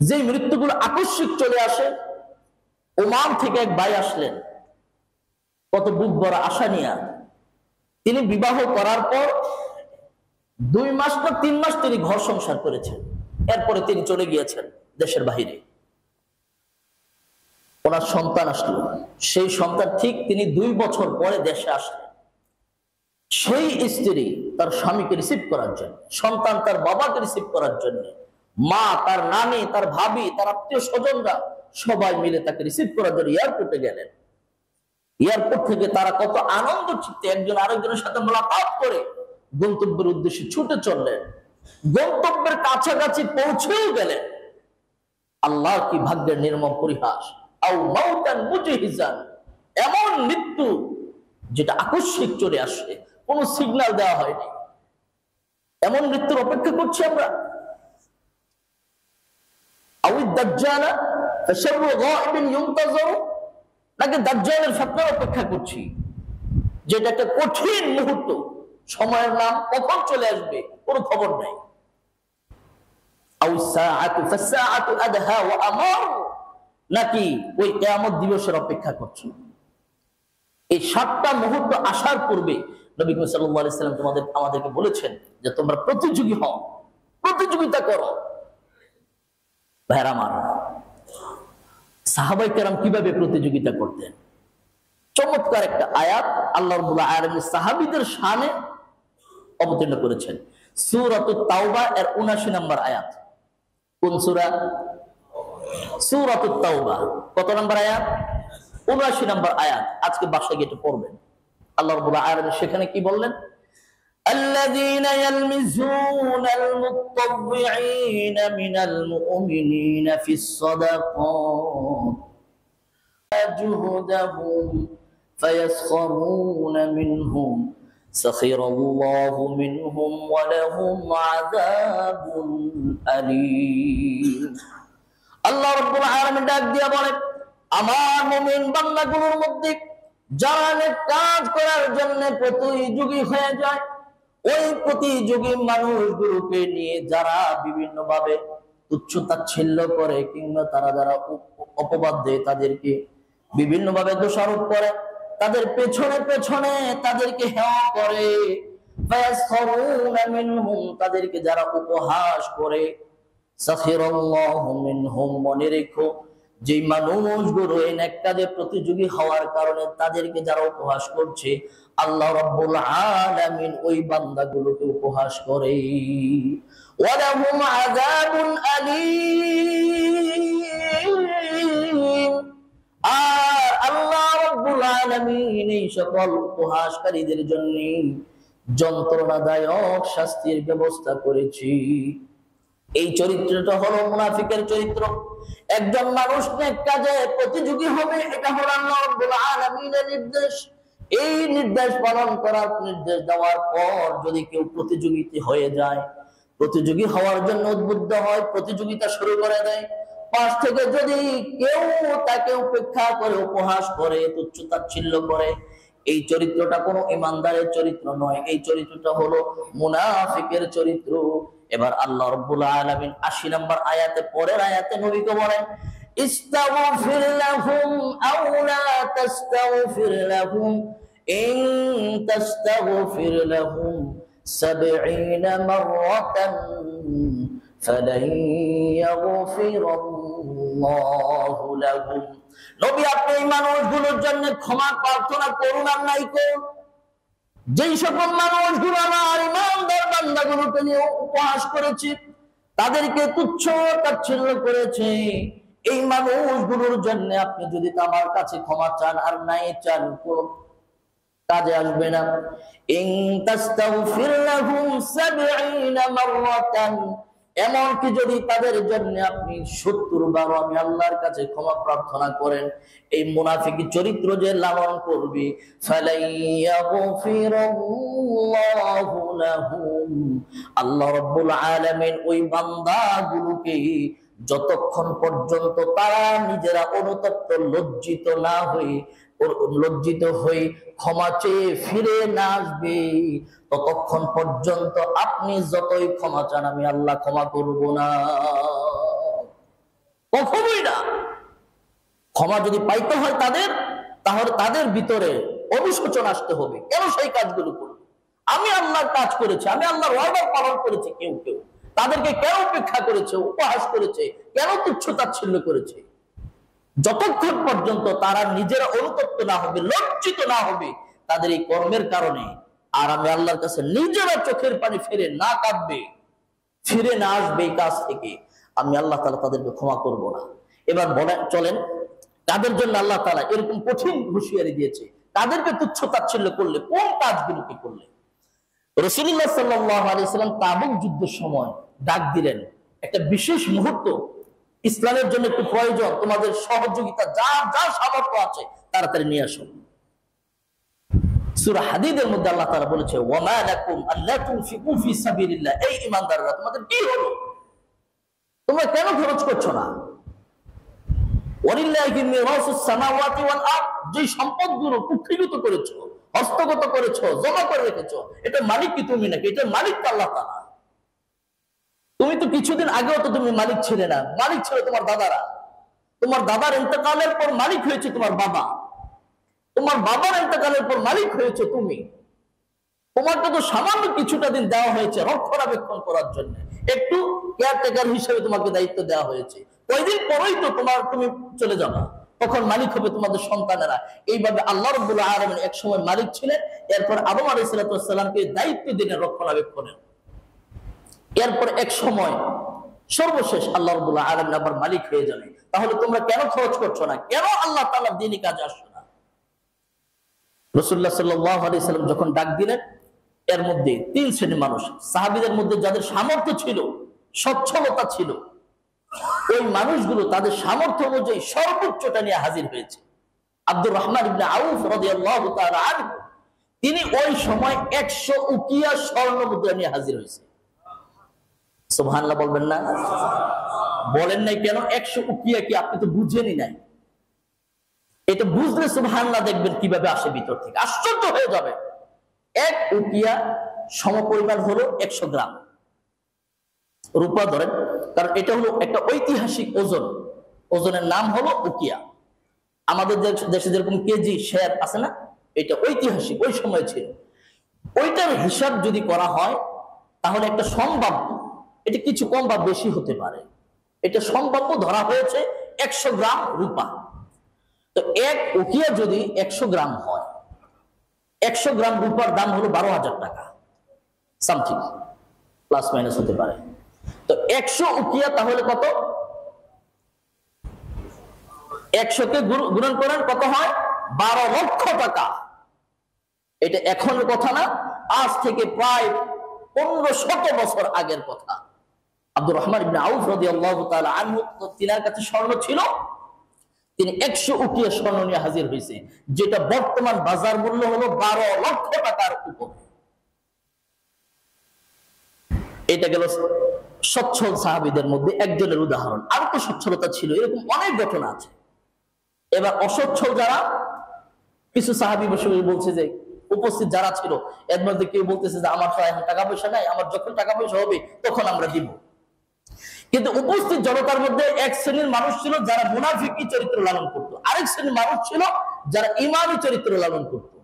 যে মৃত্যুগুলো আকস্মিক চলে আসে? ওমান থেকে এক ভাই আসলেন, কত বুক ভরা আশা নিয়া। তিনি বিবাহ করার পর 2 মাস না 3 মাস তিনি ঘর সংসার করেছেন, এরপরে তিনি চলে গিয়েছেন দেশের বাহিরে। ওনার সন্তান আসলো, সেই সন্তান ঠিক তিনি 2 বছর পরে দেশে আসলেন। সেই স্ত্রী তার স্বামীকে রিসিভ করার জন্য, সন্তান তার বাবাকে রিসিভ করার জন্য, মা, তার নানি, তার ভাবি, তার আত্মীয় স্বজনরা সবাই মিলে তাকে রিসিভ করার জন্য এয়ারপোর্টে গেলেন। এয়ারপোর্ট থেকে তারা কত আনন্দ চিত্তে একজন আরেকজনের সাথে মোলাকাত করে গন্তব্যের উদ্দেশ্যে ছুটে চললেন। গন্তব্যের কাছাকাছি পৌঁছেও গেলেন। আল্লাহ কি ভাগ্যের নির্মম পরিহাস! আও মাউতান মুজহিজান, এমন মৃত্যু যেটা আকস্মিক চলে আসে, কোনো সিগন্যাল দেওয়া হয়নি। এমন মৃত্যুর অপেক্ষা করছি আমরা। আউদ দাজ্জালা ফাশাররু গায়িবিন ইউনতাযারু, নাকি দাজ্জালের ফিতনার অপেক্ষা করছি, যেটা একটা কঠিন মুহূর্ত, সময়ের নাম কখন চলে আসবে কোনো খবর নাই। আও সাআতু ফাসাআতু আদহা ওয়া আমার, নাকি ওই কিয়ামত দিবসের অপেক্ষা করছো? এই 7টা মুহূর্ত আসার পূর্বে নবী করিম সাল্লাল্লাহু আলাইহি সাল্লাম আমাদেরকে বলেছেন যে তোমরা প্রতিযোগী হও, প্রতিযোগিতা করো। ভাইরা আমার, সাহাবায়ে কেরাম কিভাবে প্রতিযোগিতা করতেন? চমৎকার একটা আয়াত আল্লাহ রাব্বুল আলামিন সাহাবীদের শানে অবতীর্ণ করেছেন। সূরাতুত তাওবা এর ৭৯ নম্বর আয়াত। কোন সূরা? সূরাতুত তাওবা। কত নম্বর আয়াত? ৭৯ নম্বর আয়াত। আজকে বাসায় গিয়ে পড়বেন। আল্লাহ রাব্বুল আলামিন সেখানে কি বললেন? আল্লাযীনা ইয়ালমিজুনাল মুত্তাবিঈনা মিনাল মুমিনিনা ফিস সাদাকাত জুহুদাহুম ফায়াসখারুনা মিনহুম সাখিরাল্লাহু মিনহুম ওয়া লাহুম আযাবুন আলীম। আল্লাহ রাব্বুল আলামিন ডাক দিয়া বলেন, আমার মুমিন বান্দাগুলোর মধ্যে যারা কাজ করার জন্য প্রতিযোগী হয়ে যায়, ওই প্রতিযোগী মানুষগুলোকে নিয়ে যারা বিভিন্ন ভাবে তুচ্ছ তাচ্ছিল্য করে কিংবা তারা যারা অপবাদ দেয়, তাদেরকে বিভিন্ন ভাবে দোষারোপ করে, তাদের পেছনে পেছনে তাদেরকে হেয় করে, তাদেরকে যারা উপহাস করে, সাখিরাল্লাহু মিনহুম, মনে রেখো যে মানুষগুলো এই নেক কাজে প্রতিযোগী হওয়ার কারণে তাদেরকে যারা উপহাস করছে, আল্লাহ রাব্বুল আলামিন ওই বান্দাগুলোকে উপহাস করে। ওয়া লাহুম আযাবুন আলীম, আর আল্লাহ রাব্বুল আলামিন এই সকল উপহাসকারীদের জন্য যন্ত্রণাদায়ক শাস্তির ব্যবস্থা করেছি। এই চরিত্রটা হলো মুনাফিকের চরিত্র। একজন মানুষ নেক কাজে প্রতিযোগী হবে, এটা হলো আল্লাহ রাব্বুল আলামিনের নির্দেশ। এই নির্দেশ পালন করার নির্দেশ দেওয়ার পর যদি কেউ প্রতিযোগী হয়ে যায়, প্রতিযোগী হওয়ার জন্য উদ্বুদ্ধ হয়, প্রতিযোগিতা শুরু করে দেয়, পাশ থেকে যদি কেউ তাকে উপেক্ষা করে, উপহাস করে, তুচ্ছ-তাচ্ছিল্য করে, এই চরিত্রটা কোনো ইমানদারের চরিত্র নয়, এই চরিত্রটা হলো মুনাফিকের চরিত্র। এবার আল্লাহ রাব্বুল আলামিন ৮০ নম্বর আয়াতে, পরের আয়াতে নবীকে বলেন, ইস্তাগফির লাহুম আও লা তাস্তাগফির লাহুম ইন তাস্তাগফির লাহুম ৭০ মাররাতান ফালান ইয়াগফিরাল্লাহু লাহুম। নবী, আপনি এই মানুষগুলোর জন্য ক্ষমা প্রার্থনা করুন আর নাই করুন। যেই সকল মানুষগুলো আমার ইমানদার বান্দাগুলোকে নিয়ে উপহাস করেছে, তাদেরকে তুচ্ছ তাচ্ছিল্য করেছে, এই মানুষগুলোর জন্য আপনি যদি আমার কাছে ক্ষমা চান আর নাই চান, কোন কাজে আসবে না। ইন তাস্তাগফির লাহুম ৭০ মাররাতান, এমনকি যদি তাদের জন্য আপনি ৭০ বার আমি আল্লাহর কাছে ক্ষমা প্রার্থনা করেন, এই মুনাফিকি চরিত্র যে লালন করবে, ফালাইয়াগফিরাল্লাহু লাহুম, আল্লাহ রাব্বুল আলামিন ওই বান্দাগুলোকে যতক্ষণ পর্যন্ত তারা নিজেরা অনুতপ্ত, লজ্জিত হয়ে ক্ষমা চেয়ে ফিরে না আসবে, ততক্ষণ পর্যন্ত আপনি যতই ক্ষমা চান আমি আল্লাহ ক্ষমা করব না, কখনোই না। ক্ষমা যদি পাইতে হয় তাদের, তাহলে তাদের ভিতরে অনুশোচন আসতে হবে, কেন সেই কাজগুলো করবে। আমি আল্লাহর কাজ করেছি, আমি আল্লাহর ওয়াদা পালন করেছি, কেউ কেউ তাদেরকে কেন উপেক্ষা করেছে, উপহাস করেছে, কেন তুচ্ছ-তাচ্ছিল্য করেছে, যতক্ষণ পর্যন্ত তারা নিজেরা অনুতপ্ত না হবে, লজ্জিত না হবে তাদের এই কর্মের কারণে, আর আমি আল্লাহর কাছে নিজেরা চোখের পানি ফেলে না কাঁদবে, ফিরে না আসবে এই কাজ থেকে, আমি আল্লাহ তাআলা তাদেরকে ক্ষমা করব না। এবার বলেন, চলেন তাদের জন্য আল্লাহ তাআলা এরকম কঠিন হুঁশিয়ারি দিয়েছে, তাদেরকে তুচ্ছ-তাচ্ছিল্য করলে কোন কাজগুলোকে করলে। রাসূলুল্লাহ সাল্লাল্লাহু আলাইহি ওয়াসাল্লাম তাবুক যুদ্ধের সময় ডাক দিলেন, একটা বিশেষ মুহূর্ত, ইসলামের জন্য একটু প্রয়োজন, তোমাদের সহযোগিতা যা সামর্থ্য আছে তাড়াতাড়ি নিয়ে আসো। সূরা হাদীদের মধ্যে আল্লাহ তাআলা বলেছে, ওয়ামা লাকুম আল্লা তুনফিকু ফি সাবিলিল্লাহ, এই ঈমানদাররা তোমাদের কি হলো, তোমরা কেন খরচ করছো না। ওয়ালিল্লাহি মিরাসুস সামাওয়াতি ওয়াল আরদ, যে সম্পদগুলো কুক্ষিগত করেছো, হস্তগত করেছো, জমা করে রেখেছো, এটা মালিক কি তুমি নাকি? এটা মালিক আল্লাহ তাআলা। তুমি তো কিছুদিন আগেও তো তুমি মালিক ছিলে না, মালিক ছিল তোমার দাদারা, তোমার দাদার ইন্তেকালের পর মালিক হয়েছে তোমার বাবা, তোমার বাবার ইন্তেকালের পর মালিক হয়েছে তুমি। তোমাকে তো সামান্য কিছুটা দিন দেওয়া হয়েছে রক্ষণাবেক্ষণ করার জন্য, একটু কেয়ারটেকার হিসেবে তোমাকে দায়িত্ব দেওয়া হয়েছে, কয়দিন পরেই তো তুমি চলে যাবে, তখন মালিক হবে তোমাদের সন্তানেরা। এইভাবে আল্লাহ রাব্বুল আলামিন এক সময় মালিক ছিলেন, এরপর আদম আলাইহিস সালামকে দায়িত্ব দিলেন রক্ষণাবেক্ষণের, এরপর এক সময় সর্বশেষ আল্লাহ রাব্বুল আলামিন আবার মালিক হয়ে যাবে। তাহলে তোমরা কেন খরচ করছো না, কেন আল্লাহ তাআলার দ্বীনি কাজে আসছো না? রাসূলুল্লাহ সাল্লাল্লাহু আলাইহি ওয়াসাল্লাম যখন ডাক দিলেন, এর মধ্যে ৩ শ্রেণীর মানুষ, সাহাবীদের মধ্যে যাদের সামর্থ্য ছিল, সচ্ছলতা ছিল, ওই মানুষগুলো তাদের সামর্থ্য অনুযায়ী সর্বোচ্চটা নিয়ে হাজির হয়েছে। আব্দুর রহমান ইবনে আউফ রাদিয়াল্লাহু তাআলা আনহু, তিনি ওই সময় ১০০ উকিয়া স্বর্ণ মুদ্রা নিয়ে হাজির হয়েছে। সুবহানাল্লাহ বলবেন না? বলেন নাই কেন? ১০০ উকিয়া কি আপনি তো বুঝেনই নাই। এটা বুঝলে সুবহানাল্লাহ দেখবেন কিভাবে আসে ভিতর থেকে, আশ্চর্য হয়ে যাবে। এক উকিয়া সমপরিমাণ হলো ১০০ গ্রাম রূপা ধরেন, কারণ এটা হলো একটা ঐতিহাসিক ওজন, ওজনের নাম হলো উকিয়া। আমাদের দেশে যেরকম কেজি শের আছে না, এটা ঐতিহাসিক, ওই সময় ছিল। ওইটার হিসাব যদি করা হয় তাহলে একটা সম্ভাব্য, এটা কিছু কম বা বেশি হতে পারে, এটা সম্ভাব্য ধরা হয়েছে ১০০ গ্রাম রূপা। তো এক উকিয়া যদি ১০০ গ্রাম হয়, ১০০ গ্রাম রূপার দাম হলো ১২,০০০ টাকা সামথিং, প্লাস মাইনাস হতে পারে। তো ১০০ উকিয়া তাহলে কত? ১০০ কে গুণন করেন কত হয়? ১২ লক্ষ টাকা। এটা এখনের কথা না, আজ থেকে প্রায় ১৫শত বছর আগের কথা। আব্দুর রহমান ইবনে আউফ রাদিয়াল্লাহু তাআলা আনহু, তিনার কাছে স্বর্ণ ছিল, তিনি ১০০ উকিয়া স্বর্ণ নিয়ে হাজির হয়েছে, যেটা বর্তমান বাজার মূল্য হলো ১২ লক্ষ টাকার উপর। এটা গেল সচ্ছল সাহাবীদের মধ্যে একজনের উদাহরণ। আর তো সচ্ছলতা ছিল, এরকম অনেক ঘটনা আছে। এবার অসচ্ছল যারা, কিছু সাহাবী বসে বলছে যে উপস্থিত যারা ছিল এর মধ্যে কেউ বলতেছে যে আমার তো এখন টাকা পয়সা নাই, আমার যখন টাকা পয়সা হবে তখন আমরা দিব। কিন্তু উপস্থিত জনতার মধ্যে এক শ্রেণীর মানুষ ছিল যারা মুনাফিকি চরিত্র লালন করতো, আরেক শ্রেণীর মানুষ ছিল যারা ইমানি চরিত্র লালন করতো।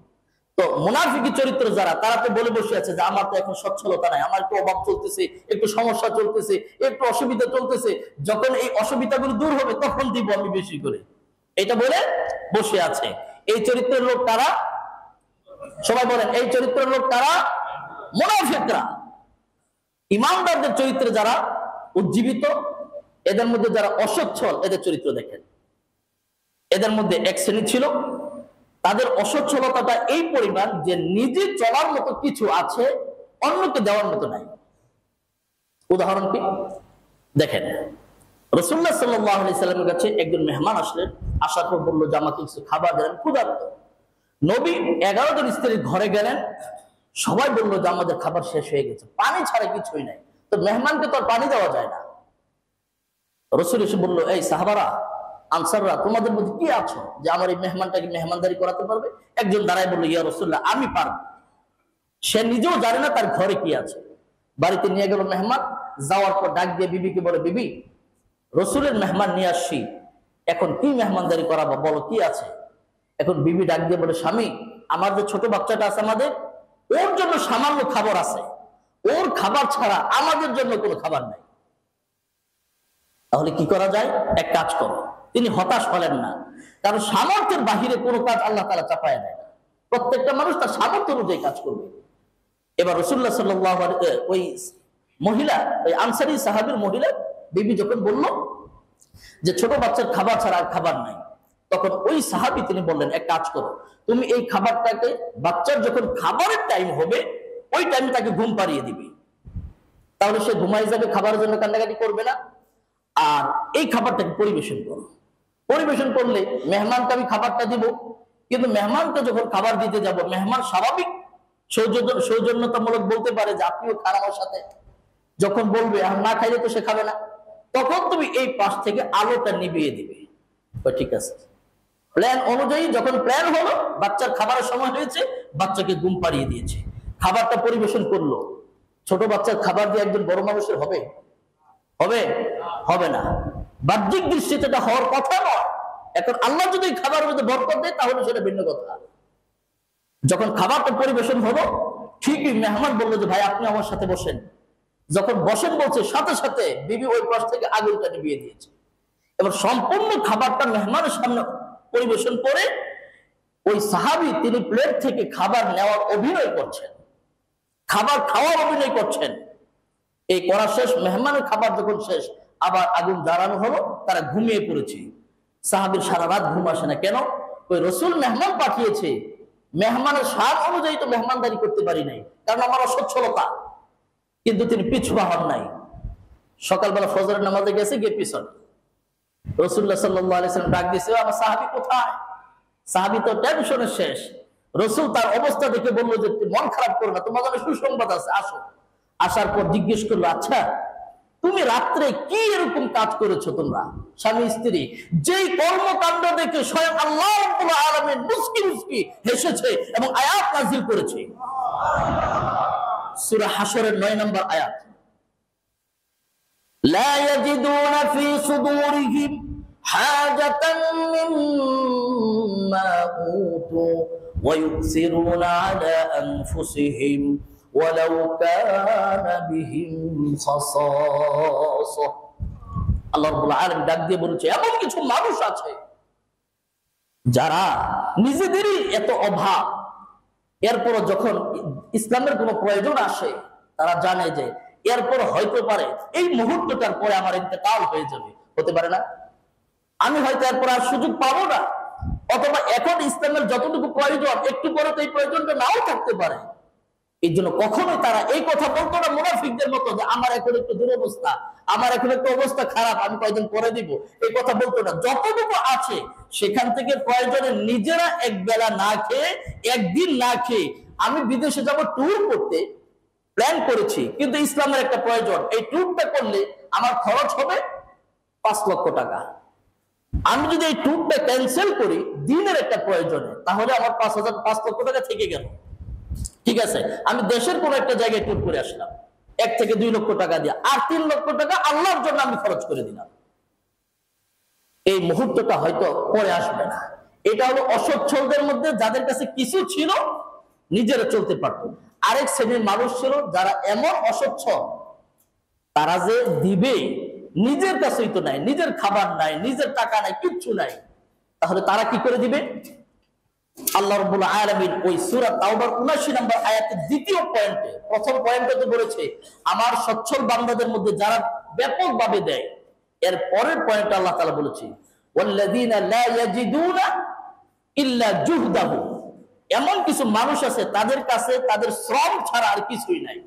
তো মুনাফিকি চরিত্র যারা, তারা তো বলে বসে আছে যে আমার তো এখন সচ্ছলতা নাই, আমার একটু অভাব চলতেছে, একটু সমস্যা চলতেছে, একটু অসুবিধা চলতেছে, যখন এই অসুবিধাগুলো দূর হবে তখন দিব আমি বেশি করে, এটা বলে বসে আছে। এই চরিত্রের লোক তারা, সবাই বলেন এই চরিত্রের লোক তারা মুনাফিকরা। ইমানদারদের চরিত্রে যারা উজ্জীবিত, এদের মধ্যে যারা অসচ্ছল, এদের চরিত্র দেখেন। এদের মধ্যে এক শ্রেণী ছিল, তাদের অসচ্ছলতাটা এই পরিমাণ যে নিজে চলার মতো কিছু আছে, অন্যকে দেওয়ার মতো নাই। উদাহরণ কি দেখেন, রাসূলুল্লাহ সাল্লাল্লাহু আলাইহি সাল্লামের কাছে একজন মেহমান আসলেন, আসার পর বলল যে আমাকে কিছু খাবার দেন, ক্ষুধার্ত। নবী 11 জন স্ত্রীর ঘরে গেলেন, সবাই বলল যে আমাদের খাবার শেষ হয়ে গেছে, পানি ছাড়া কিছুই নাই। তো মেহমানকে তো আর পানি দেওয়া যায় না। রাসূল এসে বলল, এই সাহাবারা, আনসাররা, তোমাদের মধ্যে কি আছো যে আমার এই মেহমানটাকে মেহমানদারি করাতে পারবে? একজন দাঁড়ায় বলল, ইয়া রাসূলুল্লাহ, আমি পারবো। সে নিজেও জানে না তার ঘরে কি আছে। বাড়িতে নিয়ে গেল মেহমান, যাওয়ার পর ডাক দিয়ে বিবিকে বলে, বিবি, রাসূলের মেহমান নিয়ে আসছি, এখন কি মেহমানদারি করাবো, বলো কি আছে? এখন বিবি ডাক দিয়ে বলে, স্বামী, আমার যে ছোট বাচ্চাটা আছে আমাদের, ওর জন্য সামান্য খাবার আছে, ওর খাবার ছাড়া আমাদের জন্য কোনো খাবার নাই। তাহলে কি করা যায়? এক কাজ করো। তিনি হতাশ হলেন না, কারণ সামর্থ্যের বাহিরে কোনো কাজ আল্লাহ তাআলা চাপায় দেয় না। প্রত্যেকটা মানুষ তার সামর্থ্য অনুযায়ী কাজ করবে। এবার রাসূলুল্লাহ সাল্লাল্লাহু আলাইহি ওই মহিলা, ওই আনসারী সাহাবীর মহিলা বিবি যখন বলল যে ছোট বাচ্চার খাবার ছাড়া আর খাবার নাই, তখন ওই সাহাবী তিনি বললেন, এক কাজ করো, তুমি এই খাবারটাকে, বাচ্চার যখন খাবারের টাইম হবে ওই টাইমে তাকে ঘুম পাড়িয়ে দিবি, তাহলে সে ঘুমাই যাবে, খাবারের জন্য কান্নাকাটি করবে না। আর এই খাবারটাকে পরিবেশন করো। পরিবেশন করলে মেহমানকে আমি খাবারটা দিব, কিন্তু মেহমানকে যখন খাবার দিতে যাব, মেহমান স্বাভাবিক সৌজন্যতামূলক বলতে পারে যে আপনিও খান আমার সাথে। যখন বলবে আর না খাইলে তো সে খাবে না, তখন তুমি এই পাশ থেকে আলোটা নিভিয়ে দিবে। ঠিক আছে, প্ল্যান অনুযায়ী যখন প্ল্যান হলো, বাচ্চার খাবারের সময় হয়েছে, বাচ্চাকে ঘুম পাড়িয়ে দিয়েছে, খাবারটা পরিবেশন করলো। ছোট বাচ্চার খাবার দিয়ে একজন বড় মানুষের হবে? হবে? হবে না। বাহ্যিক দৃষ্টিতে এটা হওয়ার কথা নয়। এখন আল্লাহ যদি খাবারের মধ্যে বরকত দেয় তাহলে সেটা ভিন্ন কথা। যখন খাবারটা পরিবেশন হলো, ঠিকই মেহমান বললো যে ভাই আপনি আমার সাথে বসেন। যখন বসেন বলছে, সাথে সাথে বিবি ওই পাশ থেকে আগুনটা নিভিয়ে দিয়েছে। এবার সম্পূর্ণ খাবারটা মেহমানের সামনে পরিবেশন করে ওই সাহাবী তিনি প্লেট থেকে খাবার নেওয়ার অভিনয় করছেন, খাবার খাওয়ার অভিনয় করছেন। এই করা শেষ, মেহমানের খাবার যখন শেষ, আবার আগুন জ্বালানো হলো, তারা ঘুমিয়ে পড়েছে। সাহাবীর সারা রাত ঘুম আসে না। কেন? ওই রাসূল মেহমান পাঠিয়েছে, মেহমানের স্বাদ অনুযায়ী তো মেহমানদারি করতে পারি নাই, কারণ আমার অসচ্ছলতা। কিন্তু তিনি পিছু হন নাই। সকালবেলা ফজরের নামাজে গেছে, গিয়ে পিছনে রাসূলুল্লাহ সাল্লাল্লাহু আলাইহি ওয়াসাল্লাম ডাক দিয়েছে, আমার সাহাবী কোথায়? সাহাবী তো টেনশনে শেষ। রাসূল তার অবস্থা দেখে বলল যে মন খারাপ করো না, তোমার জন্য সুসংবাদ আছে, আসো। আসার পর জিজ্ঞেস করলো, আচ্ছা তুমি রাত্রে কি এরকম কাজ করেছো তোমরা স্বামী স্ত্রী, যেই কর্মকাণ্ড দেখে স্বয়ং আল্লাহ রাব্বুল আলামিন মুস্কি মুস্কি হেসেছে এবং আয়াত নাযিল করেছে? সূরা হাশরের 9 নম্বর আয়াত, লা ইয়াজিদুনা ফি সুদুরিহিম হাজাতান মিম্মা উতু ওয়া ইউসিরুনা আলা আনফুসিহিম ওয়ালাউ কানা বিহিম খাসাসা। আল্লাহ রাব্বুল আলামিন ডাক দিয়ে বলেছে, এমন কিছু মানুষ আছে যারা নিজেদেরই এত অভাব, এরপর যখন ইসলামের কোনো প্রয়োজন আসে, তারা জানে যে এরপর হয়তো পারে এই মুহূর্তটার পরে আমার ইন্তেকাল হয়ে যাবে, হতে পারে না, আমি হয়তো এরপর আর সুযোগ পাবো না, অথবা এখন ইসলামের যতটুকু প্রয়োজন একটু পরে তো এই প্রয়োজনটা নাও থাকতে পারে। এই জন্য কখনোই তারা এই কথা বলতো না মুনাফিকদের মতো যে আমার এখন একটু দুরবস্থা, আমার এখন একটু অবস্থা খারাপ, আমি কয়েকদিন পরে দিব, এই কথা বলতো না। যতটুকু আছে সেখান থেকে প্রয়োজনে নিজেরা এক বেলা না খেয়ে, একদিন না খেয়ে, আমি বিদেশে যাব ট্যুর করতে, প্ল্যান করেছি, কিন্তু ইসলামের একটা প্রয়োজন, এই ট্যুরটা করলে আমার খরচ হবে 5 লক্ষ টাকা। আমি যদি এই ট্যুরটা ক্যান্সেল করি দিনের একটা প্রয়োজনে, তাহলে আমার 5 লক্ষ টাকা থেকে গেল। ঠিক আছে, আমি দেশের কোন একটা জায়গায় ট্যুর করে আসলাম 1 থেকে 2 লক্ষ টাকা দিয়ে, আর 3 লক্ষ টাকা আল্লাহর জন্য আমি খরচ করে দিলাম। এই মুহূর্তটা হয়তো পরে আসবে না। এটা হলো অসচ্ছলদের মধ্যে যাদের কাছে কিছু ছিল, নিজেরা চলতে পারত। আরেক শ্রেণীর মানুষ ছিল যারা এমন অসচ্ছল, তারা যে দিবে নিজের কাছেই তো নাই, নিজের খাবার নাই, নিজের টাকা নাই, কিচ্ছু নাই, তাহলে তারা কি করে দিবে? আল্লাহ রাব্বুল আলামিন ওই সূরা তাওবার ৭৯ নম্বর আয়াতের দ্বিতীয় পয়েন্টে, প্রথম পয়েন্টে তো বলেছে আমার সচ্ছল বান্দাদের মধ্যে যারা ব্যাপকভাবে দেয়, এর পরের পয়েন্টে আল্লাহ তাআলা বলেছে ওয়াল্লাযীনা লা ইয়াজিদুনা ইল্লা জুহদাহু, এমন কিছু মানুষ আছে তাদের কাছে তাদের শ্রম ছাড়া আর কিছুই নাই,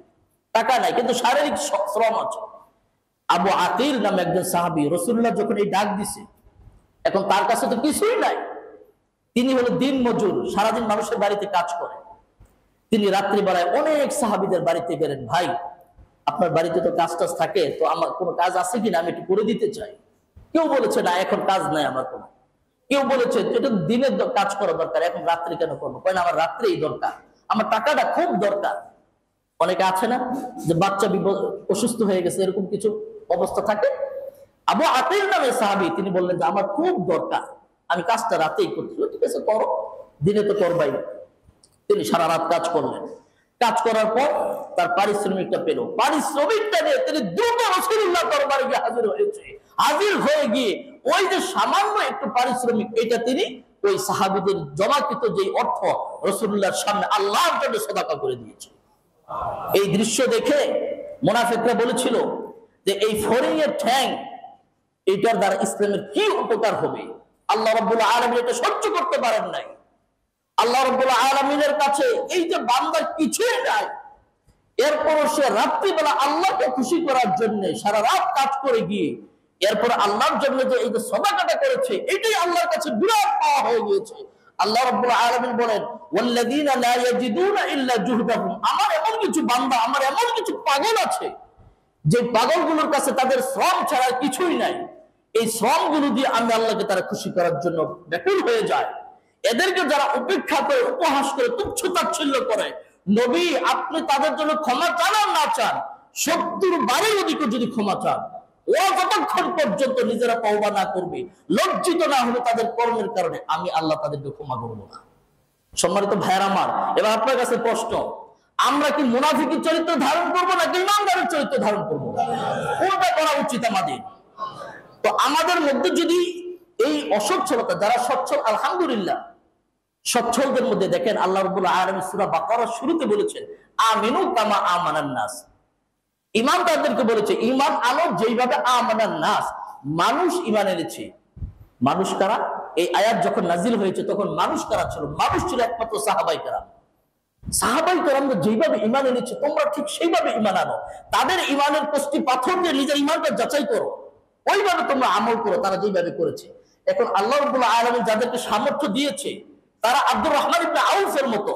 টাকা নাই কিন্তু শারীরিক শ্রম আছে। আবু আকিল নামে একজন সাহাবী, রাসূলুল্লাহ যখন এই ডাক দিছে, এখন তার কাছে তো কিছুই নাই, তিনি হলো দিন মজুর, সারাদিন মানুষের বাড়িতে কাজ করে। তিনি রাত্রিবেলায় অনেক সাহাবীদের বাড়িতে গেলেন, ভাই আপনার বাড়িতে তো কাজ টাজ থাকে, তো আমার কোনো কাজ আছে কিনা, আমি একটু করে দিতে চাই। কেউ বলেছে না এখন কাজ নাই আমার কোনো, কেউ বলেছে এটা দিনের কাজ করা দরকার, এখন রাত্রে কেন করবো, কেন আমার রাত্রেই দরকার, আমার টাকাটা খুব দরকার। অনেকে আছে না যে বাচ্চা অসুস্থ হয়ে গেছে, এরকম কিছু অবস্থা থাকে। আবু আকিল নামে সাহাবী, তিনি বললেন যে আমার খুব দরকার, আমি কাজটা রাতেই করছি। ঠিক আছে করো, দিনে তো করবাই। তিনি সারা রাত কাজ করলেন, কাজ করার পর তার পারিশ্রমিকটা পেল, পারিশ্রমিকটা নিয়ে তিনি দ্রুত রাসূলুল্লাহ দরবারে গিয়ে হাজির হয়েছে। হাজির হয়ে গিয়ে ওই যে সামান্য একটু পারিশ্রমিক, এটা তিনি ওই সাহাবীদের জমাকৃত যে অর্থ রাসূলুল্লাহর সামনে আল্লাহর জন্য সদকা করে দিয়েছে। এই দৃশ্য দেখে মুনাফিকরা বলেছিল যে এই ফড়িং এর ঠ্যাং, এটার দ্বারা ইসলামের কি উপকার হবে। আল্লাহ রাব্বুল আলামিন এটা সহ্য করতে পারেন নাই। আল্লাহ রাব্বুল আলামিনের কাছে এই যে বান্দার কিছুই নাই, এরপরও সে রাত্রিবেলা আল্লাহকে খুশি করার জন্য সারা রাত কাজ করে গিয়ে এরপর আল্লাহর জন্য যে এই যে সদাকাটা করেছে, এটাই আল্লাহর কাছে বিরাট পাওয়া হয়ে গিয়েছে। আল্লাহ রাব্বুল আলামিন বলেন ওয়াল্লাযীনা লা ইয়াজিদুনা ইল্লা জুহদাহুম, আমার এমন কিছু বান্দা, আমার এমন কিছু পাগল আছে যে পাগলগুলোর কাছে তাদের শ্রম ছাড়া কিছুই নাই। এই শ্রমগুলো দিয়ে আমি আল্লাহকে তারা খুশি করার জন্য ব্যাকুল হয়ে যায়। এদেরকে যারা উপেক্ষা করে, উপহাস করে, তুচ্ছ তাচ্ছিল্য করে, নবী আপনি তাদের জন্য ক্ষমা চান আর না চান, 70 বারের অধিক যদি ক্ষমা চান, ও যতক্ষণ পর্যন্ত নিজেরা তওবা না করবে, লজ্জিত না হলে তাদের কর্মের কারণে, আমি আল্লাহ তাদেরকে ক্ষমা করবো না। সম্মানিত ভাইয়ের আমার, এবার আপনার কাছে প্রশ্ন, আমরা কি মুনাফিকের চরিত্র ধারণ করবো নাকি ইমানদারের চরিত্র ধারণ করবো? কোনটা করা উচিত আমাদের? তো আমাদের মধ্যে যদি এই অসচ্ছলতা, যারা সচ্ছল আলহামদুলিল্লাহ, সচ্ছলদের মধ্যে দেখেন আল্লাহ রাব্বুল আলামিন সূরা বাকারার শুরুতে বলেছেন আমিনু কামা আমানান নাস, ইমানদারদেরকে বলেছে ঈমান আনো যেইভাবে আমানান নাস, মানুষ ঈমান এনেছে। মানুষ কারা? এই আয়াত যখন নাজিল হয়েছে তখন মানুষ কারা ছিল? মানুষ ছিল একমাত্র সাহাবায়ে কেরাম। সাহাবায়ে কেরাম যেইভাবে ঈমান এনেছে তোমরা ঠিক সেইভাবে ঈমান আনো। তাদের ঈমানের কষ্টি পাথর দিয়ে নিজের ঈমানটা যাচাই করো, ওইভাবে তোমরা আমল করো তারা যেভাবে করেছে। এখন আল্লাহ রাব্বুল আলামিন যাদেরকে সামর্থ্য দিয়েছে, তারা আব্দুর রহমান ইবনে আউফের মতো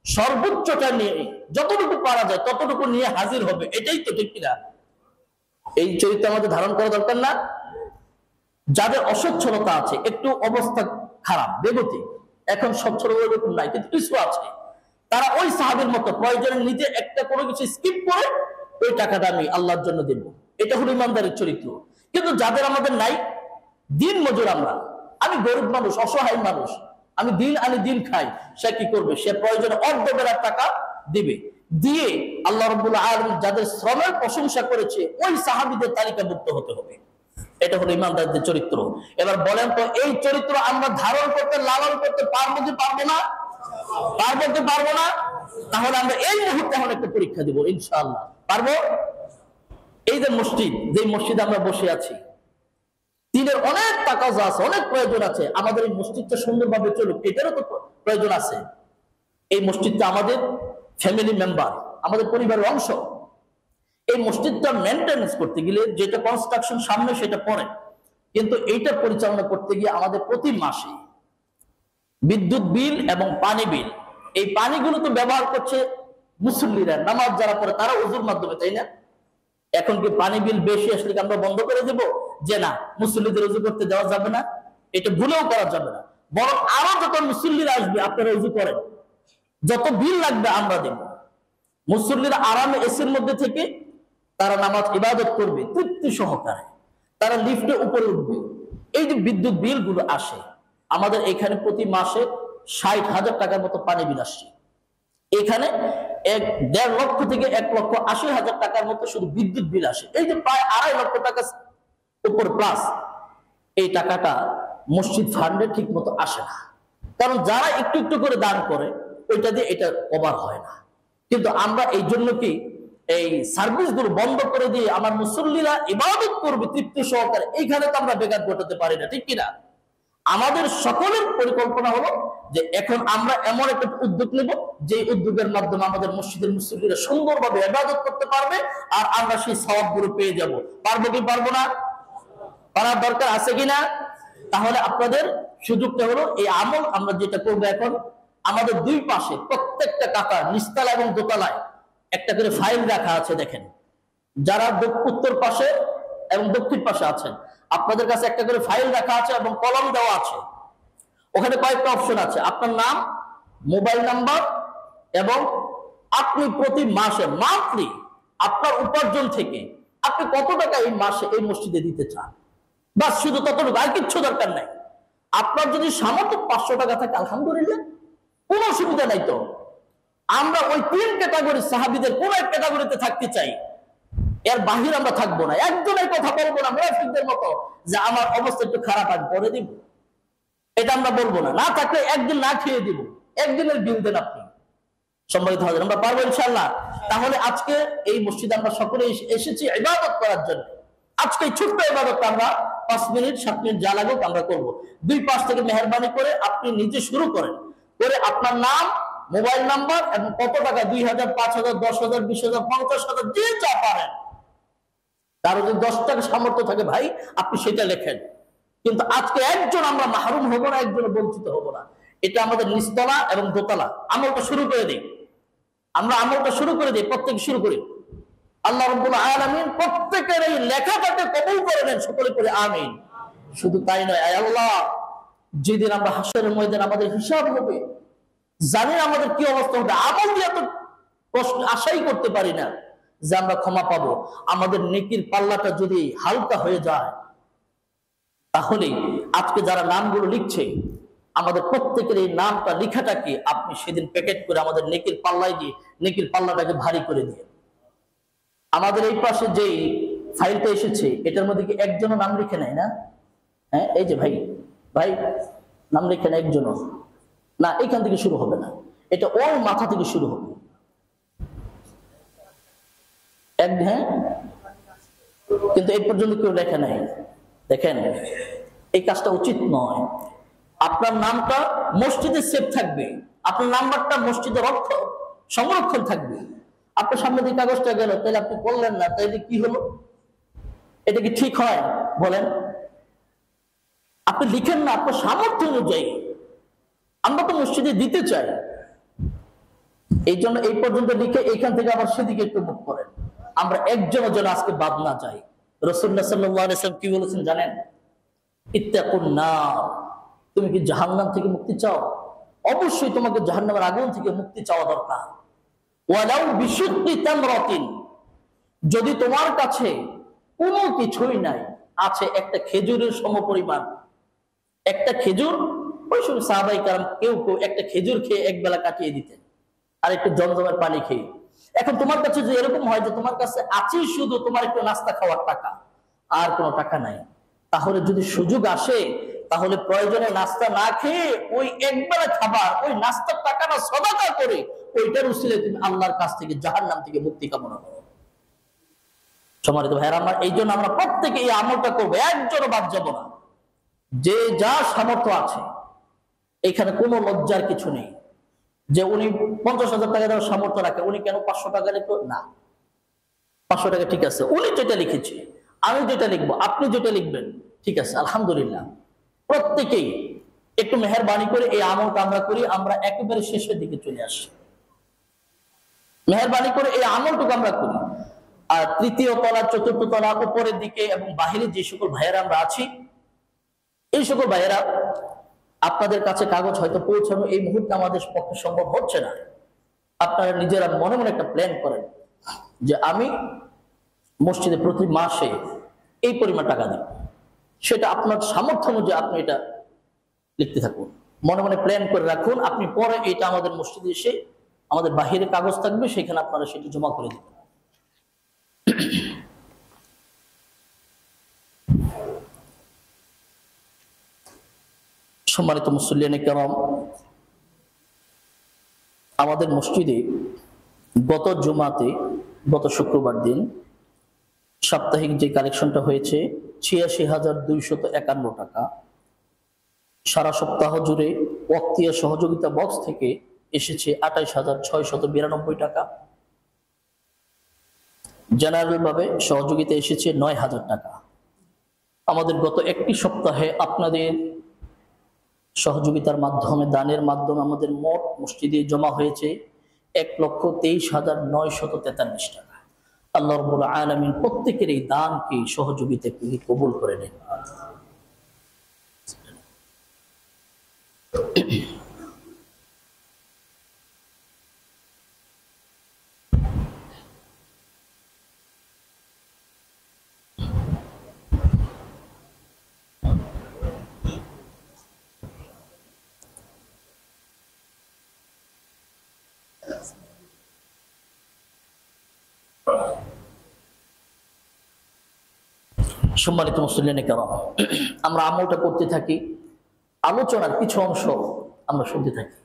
সর্বোচ্চটা নিয়ে, যতটুকু পারা যায় ততটুকু নিয়ে হাজির হবে, এটাই তো ঠিক কিনা? এই চরিত্র আমাদের ধারণ করা দরকার না? যাদের অসচ্ছলতা আছে, একটু অবস্থা খারাপ, বেগতি, এখন সচ্ছল এরকম নাই কিন্তু কিছু আছে, তারা ওই সাহাবীর মতো প্রয়োজনে নিজে একটা কোনো কিছু স্কিপ করে ওই টাকাটা আমি আল্লাহর জন্য দেব, এটা হলো ইমানদারের চরিত্র। কিন্তু যাদের আমাদের নাই, দিন মজুর আমরা, আমি গরিব মানুষ, অসহায় মানুষ, আমি দিন আনি দিন খাই, সে কি করবে? সে প্রয়োজনে অর্ধ বেলার টাকা দিবে, দিয়ে আল্লাহ রাব্বুল আলামিন যাদের শ্রমের প্রশংসা করেছে ওই সাহাবীদের তালিকাভুক্ত হতে হবে। এটা হলো ইমানদারদের চরিত্র। এবার বলেন তো এই চরিত্র আমরা ধারণ করতে, লালন করতে পারবো কি পারবো না? পারবো কি পারবো না? তাহলে আমরা এই মুহূর্তে এখন একটা পরীক্ষা দিব, ইনশাআল্লাহ পারবো। এই যে মসজিদ, যে মসজিদে আমরা বসে আছি, দিনের অনেক তাকাজা আছে, অনেক প্রয়োজন আছে, আমাদের এই মসজিদটা সুন্দরভাবে চলুক এটারও তো প্রয়োজন আছে। এই মসজিদটা আমাদের ফ্যামিলি মেম্বার, আমাদের পরিবারের অংশ। এই মসজিদটা মেনটেন্স করতে গেলে যেটা কনস্ট্রাকশন সামনে সেটা পরে, কিন্তু এইটা পরিচালনা করতে গিয়ে আমাদের প্রতি মাসে বিদ্যুৎ বিল এবং পানি বিল, এই পানিগুলো তো ব্যবহার করছে মুসল্লিরা নামাজ যারা পড়ে তারা ওযুর মাধ্যমে, তাই না? এখন কি পানি বিল বেশি আসলে কি আমরা বন্ধ করে দেব যে না মুসল্লিদের ওযু করতে দেওয়া যাবে না? এটা ভুলেও করা যাবে না। বরং আরো যত মুসল্লিরা আসবে আপনারা ওযু করেন, যত বিল লাগবে আমরা দেব। মুসল্লিরা আরামে এসির মধ্যে থেকে তারা নামাজ ইবাদত করবে তৃপ্তি সহকারে, তারা লিফটে উপরে উঠবে। এই যে বিদ্যুৎ বিল গুলো আসে আমাদের এখানে প্রতি মাসে ৬০,০০০ টাকার মতো পানি বিল আসছে। এখানে ১.৫ লক্ষ থেকে ১,৮০,০০০ টাকার মতো শুধু বিদ্যুৎ বিল আসে। এই যে প্রায় ২.৫ লক্ষ টাকা উপর প্লাস, এই টাকাটা মসজিদ ফান্ডে ঠিক মতো আসে না, কারণ যারা একটু একটু করে দান করে ওইটা দিয়ে এটা কভার হয় না। কিন্তু আমরা এই জন্য কি এই সার্ভিস গুলো বন্ধ করে দিয়ে আমার মুসল্লিরা ইবাদত করবে তৃপ্তি সহকারে, এইখানে তো আমরা বেকার ঘটাতে পারি না, ঠিক কিনা? আমাদের সকলের পরিকল্পনা হলো যে এখন আমরা এমন একটা উদ্যোগ নেব যে উদ্যোগের মাধ্যমে আমাদের মসজিদের মুসল্লিরা সুন্দরভাবে ইবাদত করতে পারবে আর আমরা সেই সওয়াবগুলো পেয়ে যাব। পারবো কি পারবো না? পারার দরকার আছে কিনা? তাহলে আপনাদের সুযোগটা হলো এই আমল আমরা যেটা করবো এখন, আমাদের দুই পাশে প্রত্যেকটা কাতার নিচতলা এবং দোতলায় একটা করে ফাইল রাখা আছে। দেখেন, যারা উত্তর পাশে এবং দক্ষিণ পাশে আছেন আপনাদের কাছে একটা করে ফাইল রাখা আছে এবং কলম দেওয়া আছে। ওখানে কয়েকটা অপশন আছে, আপনার নাম, মোবাইল নাম্বার এবং আপনি প্রতি মাসে মান্থলি আপনার উপার্জন থেকে আপনি কত টাকা এই মাসে এই মসজিদে দিতে চান, বাস শুধু ততটুকু, আর কিচ্ছু দরকার নাই। আপনার যদি সামর্থ্য ৫০০ টাকা থাকে আলহামদুলিল্লাহ, কোনো অসুবিধা নাই। তো আমরা ওই ৩ ক্যাটাগরি সাহাবীদের কোন এক ক্যাটাগরিতে থাকতে চাই, এর বাহির আমরা থাকবো না। একজনের কথা বলবো না মুনাফিকদের মতো যে আমার অবস্থা একটু খারাপ, আমি পরে দিব, এটা আমরা বলবো না। না থাকলে একদিন না খেয়ে দিব, একদিনের বিল দেন আপনি। সম্মানিত হাজির, আমরা পারবো ইনশাআল্লাহ। তাহলে আজকে এই মসজিদে আমরা সকলে এসেছি ইবাদত করার জন্য। আজকে এই ছোট্ট ইবাদতটা আমরা ৫ মিনিট ৭ মিনিট যা লাগুক আমরা করব। দুই পাশ থেকে মেহেরবানি করে আপনি নিজে শুরু করেন, করে আপনার নাম, মোবাইল নাম্বার এবং কত টাকা, ২,০০০, ৫,০০০, ১০,০০০, ২০,০০০, ৫০,০০০, যে যা পারেন। কারো যদি ১০ টাকা সামর্থ্য থাকে ভাই আপনি সেটা লেখেন। কিন্তু আজকে একজন আমরা মাহরুম হব না, একজন বঞ্চিত হব না। এটা আমাদের নিচতলা এবং দোতলা আমলটা শুরু করে দিই, আমরা আমলটা শুরু করে দিই, প্রত্যেকে শুরু করি। আল্লাহ রাব্বুল আলামিন প্রত্যেকের এই লেখাটাকে কবুল করে নেন, সকলে করে আমিন। শুধু তাই নয়, আয় আল্লাহ, যেদিন আমরা হাসরের ময়দানে আমাদের হিসাব হবে, জানি আমাদের কি অবস্থা হবে, আমল দিয়ে তো আশাই করতে পারি না যে আমরা ক্ষমা পাবো। আমাদের নেকির পাল্লাটা যদি হালকা হয়ে যায়, তাহলে আজকে যারা নামগুলো লিখছে আমাদের প্রত্যেকের এই নামটা লেখাটাকে আপনি সেদিন প্যাকেট করে আমাদের নেকির পাল্লায় দিয়ে নেকির পাল্লাটাকে ভারী করে দিয়ে। আমাদের এই পাশে যেই ফাইলটা এসেছে এটার মধ্যে কি একজনও নাম লিখে নেয় না? হ্যাঁ, এই যে ভাই ভাই নাম লিখে না একজনও না, এখান থেকে শুরু হবে না, এটা ওর মাথা থেকে শুরু হবে। হ্যাঁ, কিন্তু এই পর্যন্ত কেউ লেখে নাই। দেখেন, এই কাজটা উচিত নয়। আপনার নামটা মসজিদে সেভ থাকবে, আপনার নাম্বারটা মসজিদের সংরক্ষণ থাকবে। আপনার সামনে দিয়ে কাগজটা গেল, তাহলে আপনি করলেন না, তাইলে কি হলো? এটা কি ঠিক হয় বলেন? আপনি লিখেন না আপনার সামর্থ্য অনুযায়ী, আমরা তো মসজিদে দিতে চাই। এই জন্য এই পর্যন্ত লিখে এইখান থেকে আবার সেদিকে একটু মুখ করেন। আমরা একজনের জন্য আজকে বাদ না যাই। রাসূলুল্লাহ সাল্লাল্লাহু আলাইহি ওয়াসাল্লাম কি বলেছেন জানেন? ইত্তাকুন নার, তুমি কি জাহান্নাম থেকে মুক্তি চাও? অবশ্যই তোমাকে জাহান্নামের আগুন থেকে মুক্তি চাওয়া দরকার। ওয়ালাউ বিশুক্কি তামরাতিন, যদি তোমার কাছে কোনো কিছুই নাই, আছে একটা খেজুরের সমপরিমাণ, একটা খেজুর, ওই সময় সাহাবায়ে কেরাম কেউ কেউ একটা খেজুর খেয়ে এক বেলা কাটিয়ে দিতেন আর একটু জমজমের পানি খেয়ে। এখন তোমার কাছে যে এরকম হয় যে তোমার কাছে আছে শুধু তোমার একটু নাস্তা খাওয়ার টাকা, আর কোনো টাকা নাই, তাহলে যদি সুযোগ আসে তাহলে প্রয়োজনে নাস্তা না খেয়ে ওই একবেলা খাবার, ওই নাস্তার টাকাটা সদাকা করে ওইটার উসিলে তুমি আল্লাহর কাছ থেকে জাহান্নাম থেকে মুক্তি কামনা করো। সম্মানিত ভাইরা, আমরা এই জন্য আমরা প্রত্যেকে এই আমলটা করবো, একজনও বাদ যাব না। যে যা সামর্থ্য আছে, এখানে কোনো লজ্জার কিছু নেই যে উনি ৫০,০০০ টাকা দেওয়ার সামর্থ্য রাখে, উনি কেন ৫০০ টাকা লিখলো না। ৫০০ টাকা ঠিক আছে, উনি যেটা লিখেছে, আমি যেটা লিখবো, আপনি যেটা লিখবেন, ঠিক আছে, আলহামদুলিল্লাহ। প্রত্যেকেই একটু মেহেরবানি করে এই আমলটা আমরা করি, আমরা একেবারে শেষের দিকে চলে আসি। মেহেরবানি করে এই আমলটুকু আমরা করি। আর তৃতীয় তলা, চতুর্থ তলা, উপরের দিকে এবং বাহিরে যে সকল ভাইয়েরা আমরা আছি, এই সকল ভাইয়েরা আপনাদের কাছে কাগজ হয়তো পৌঁছানো এই মুহূর্তে আমাদের পক্ষে সম্ভব হচ্ছে না। আপনারা নিজেরা মনে মনে একটা প্ল্যান করেন যে আমি মসজিদে প্রতি মাসে এই পরিমাণ টাকা দিব। সেটা আপনার সামর্থ্য অনুযায়ী আপনি এটা লিখতে থাকুন, মনে মনে প্ল্যান করে রাখুন। আপনি পরে এটা আমাদের মসজিদে এসে আমাদের বাহিরে কাগজ থাকবে, সেখানে আপনারা সেটা জমা করে দেবেন। সম্মানিত মুসল্লিয়ানে কেরাম, আমাদের মসজিদে গত জুমাতে, গত শুক্রবার দিন সাপ্তাহিক যে কালেকশনটা হয়েছে ৮৬,২৫১ টাকা। সারা সপ্তাহ জুড়ে ওয়াক্তিয়া সহযোগিতা বক্স থেকে এসেছে ২৮,৬৯২ টাকা। জেনারেল ভাবে সহযোগিতা এসেছে ৯,০০০ টাকা। আমাদের গত একটি সপ্তাহে আপনাদের সহযোগিতার মাধ্যমে, দানের মাধ্যমে আমাদের মোট মসজিদে জমা হয়েছে ১,২৩,৯৪৩ টাকা। আল্লাহ রাব্বুল আলামিন প্রত্যেকের এই দানকে, সহযোগিতাকে কবুল করে নেন। সম্মানিত মুসল্লিয়ানে কেরাম, আমরা আমলটা করতে থাকি, আলোচনার কিছু অংশ আমরা শুনতে থাকি।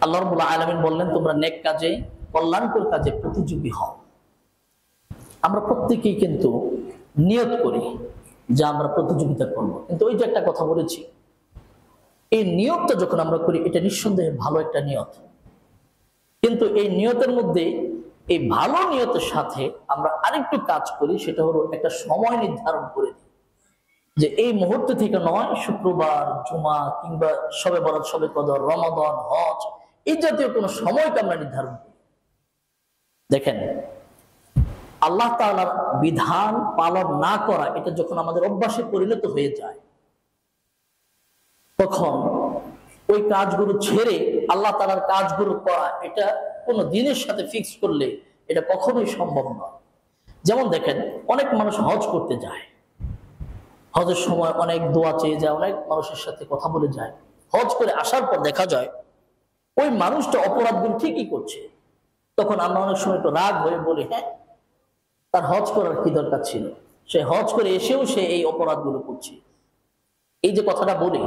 আল্লাহ রাব্বুল আলামিন বললেন, তোমরা নেক কাজে, কল্যাণকর কাজে প্রতিযোগী হও। আমরা প্রত্যেকেই কিন্তু নিয়ত করি যে আমরা প্রতিযোগিতা করব, কিন্তু ওই যে একটা কথা বলেছি, এই নিয়তটা যখন আমরা করি এটা নিঃসন্দেহে ভালো একটা নিয়ত, কিন্তু এই নিয়তের মধ্যে, এই ভালো নিয়তের সাথে আমরা আরেকটু কাজ করি, সেটা হলো একটা সময় নির্ধারণ করে দিই যে এই মুহূর্ত থেকে নয়, শুক্রবার, জুমা কিংবা শবে বরাত, শবে কদর, রমাদান, হজ, এই জাতীয় কোনো সময়কে আমরা নির্ধারণ করি। দেখেন, আল্লাহ তাআলার বিধান পালন না করা, এটা যখন আমাদের অভ্যাসে পরিণত হয়ে যায়, তখন ওই কাজগুলো ছেড়ে আল্লাহ তাআলার কাজগুলো করা, এটা কোনো দিনের সাথে ফিক্স করলে এটা কখনোই সম্ভব নয়। যেমন দেখেন, অনেক মানুষ হজ করতে যায়, হজের সময় অনেক দোয়া চেয়ে যায়, অনেক মানুষের সাথে কথা বলে যায়। হজ করে আসার পর দেখা যায় ওই মানুষটা অপরাধগুলো ঠিকই করছে। তখন আমরা অনেক সময় একটু রাগ হয়ে বলি, হ্যাঁ, তার হজ করার কি দরকার ছিল, সে হজ করে এসেও সে এই অপরাধগুলো করছে। এই যে কথাটা বলি,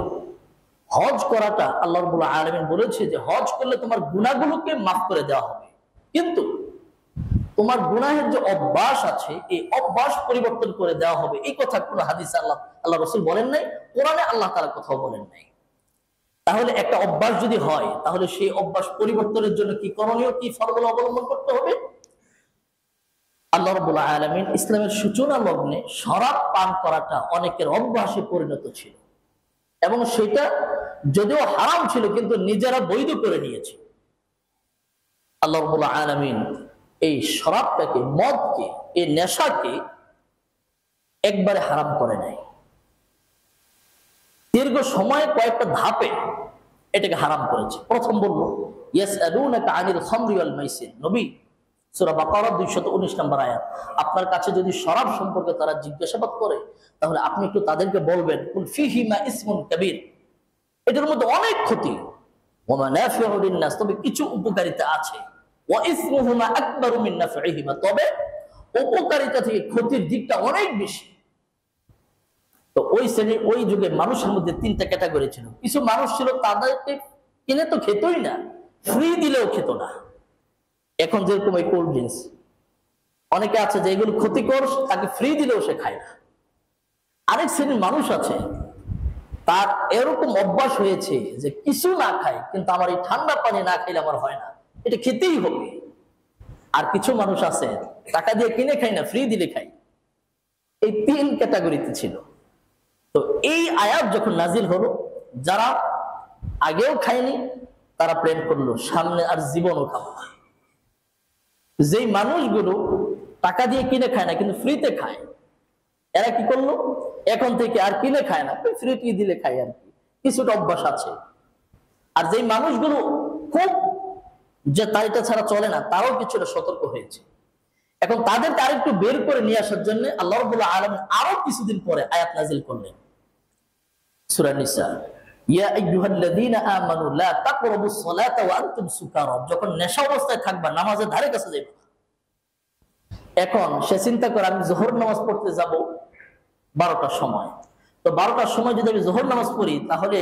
হজ করাটা আল্লাহ রাব্বুল আলামিন বলেছে যে হজ করলে তোমার গুনাহগুলোকে মাফ করে দেওয়া হবে, কিন্তু তোমার গুনাহের যে অভ্যাস আছে, এই অভ্যাস পরিবর্তন করে দেওয়া হবে। এই কথা কোনো হাদিসে আল্লাহ রাসূল বলেন নাই, কোরআনে আল্লাহ তাআলা কোথাও বলেন নাই। তাহলে একটা অভ্যাস যদি হয়, তাহলে সেই অভ্যাস পরিবর্তনের জন্য কি করণীয়, কি ফর্মুলা অবলম্বন করতে হবে? আল্লাহ রাব্বুল আলামিন ইসলামের সূচনা লগ্নে শরাব পান করাটা অনেকের অভ্যাসে পরিণত ছিল, এবং সেটা যদিও হারাম ছিল কিন্তু নিজেরা বৈধ করে নিয়েছে। আল্লাহ রাব্বুল আলামিন এই শরাবটাকে, মদকে, এই নেশাকে একবারে হারাম করে নাই, দীর্ঘ সময়ে কয়েকটা ধাপে এটাকে হারাম করেছে। প্রথম বলল, ইয়াসআলুনাকা আনিল খামরি ওয়াল মাইসির, নবী সূরা বাকারা 219 নম্বর আয়াত, আপনার কাছে যদি শরাব সম্পর্কে তারা জিজ্ঞাসাবাদ করে, তাহলে আপনি একটু তাদেরকে বলবেন, কুল ফীহিমা ইসমুন কাবীর, এটার মধ্যে অনেক ক্ষতি, ওয়া মানাফিউ লিন-নাস, তবে কিছু উপকারিতা আছে, ওয়া ইসমুহুমা আকবারু মিন নাফঈহিমা, তবে উপকারিতা থেকে ক্ষতির দিকটা অনেক বেশি। তো ওই শ্রেণীর, ওই যুগে মানুষের মধ্যে তিনটা ক্যাটাগরি ছিল। কিছু মানুষ ছিল তাদেরকে কিনে তো খেতই না, ফ্রি দিলেও খেত না। এখন যেরকম এই কোল্ড ড্রিঙ্কস, অনেকে আছে যে এগুলো ক্ষতিকর, তাকে ফ্রি দিলেও সে খায় না। আরেক শ্রেণীর মানুষ আছে, তার এরকম অভ্যাস হয়েছে যে কিছু না খায়, কিন্তু আমার এই ঠান্ডা পানি না খাইলে আমার হয় না, এটা খেতেই হবে। আর কিছু মানুষ আছে টাকা দিয়ে কিনে খায় না, ফ্রি দিলে খায়। এই তিন ক্যাটাগরিতে ছিল। তো এই আয়াত যখন নাজিল হলো, যারা আগেও খায়নি তারা প্ল্যান করলো সামনে আর জীবনও খাবো না। যেই মানুষগুলো টাকা দিয়ে কিনে খায় না কিন্তু ফ্রিতে খায়, এরা কি করলো, এখন থেকে আর কিনে খায় না, ফ্রিতে দিলে খায় আর কি, কিছুটা অভ্যাস আছে। আর যেই মানুষগুলো খুব যে তার এটা ছাড়া চলে না, তারাও কিছুটা সতর্ক হয়েছে। এখন তাদেরকে আরেকটু বের করে নিয়ে আসার জন্য আল্লাহ রাব্বুল আলামিন আরো কিছুদিন পরে আয়াত নাযিল করলেন, সূরা নিসা, ইয়া আইয়ুহাল্লাযীনা আমানু লা তাকরাবুস সালাতা ওয়া আনতুম সুকারা, যখন নেশা অবস্থায় থাকবা নামাজের ধারে কাছে যাইবা। এখন সে চিন্তা করে আমি যোহর নামাজ পড়তে যাব 12টার সময়, তো 12টার সময় যদি আমি যোহর নামাজ পড়ি তাহলে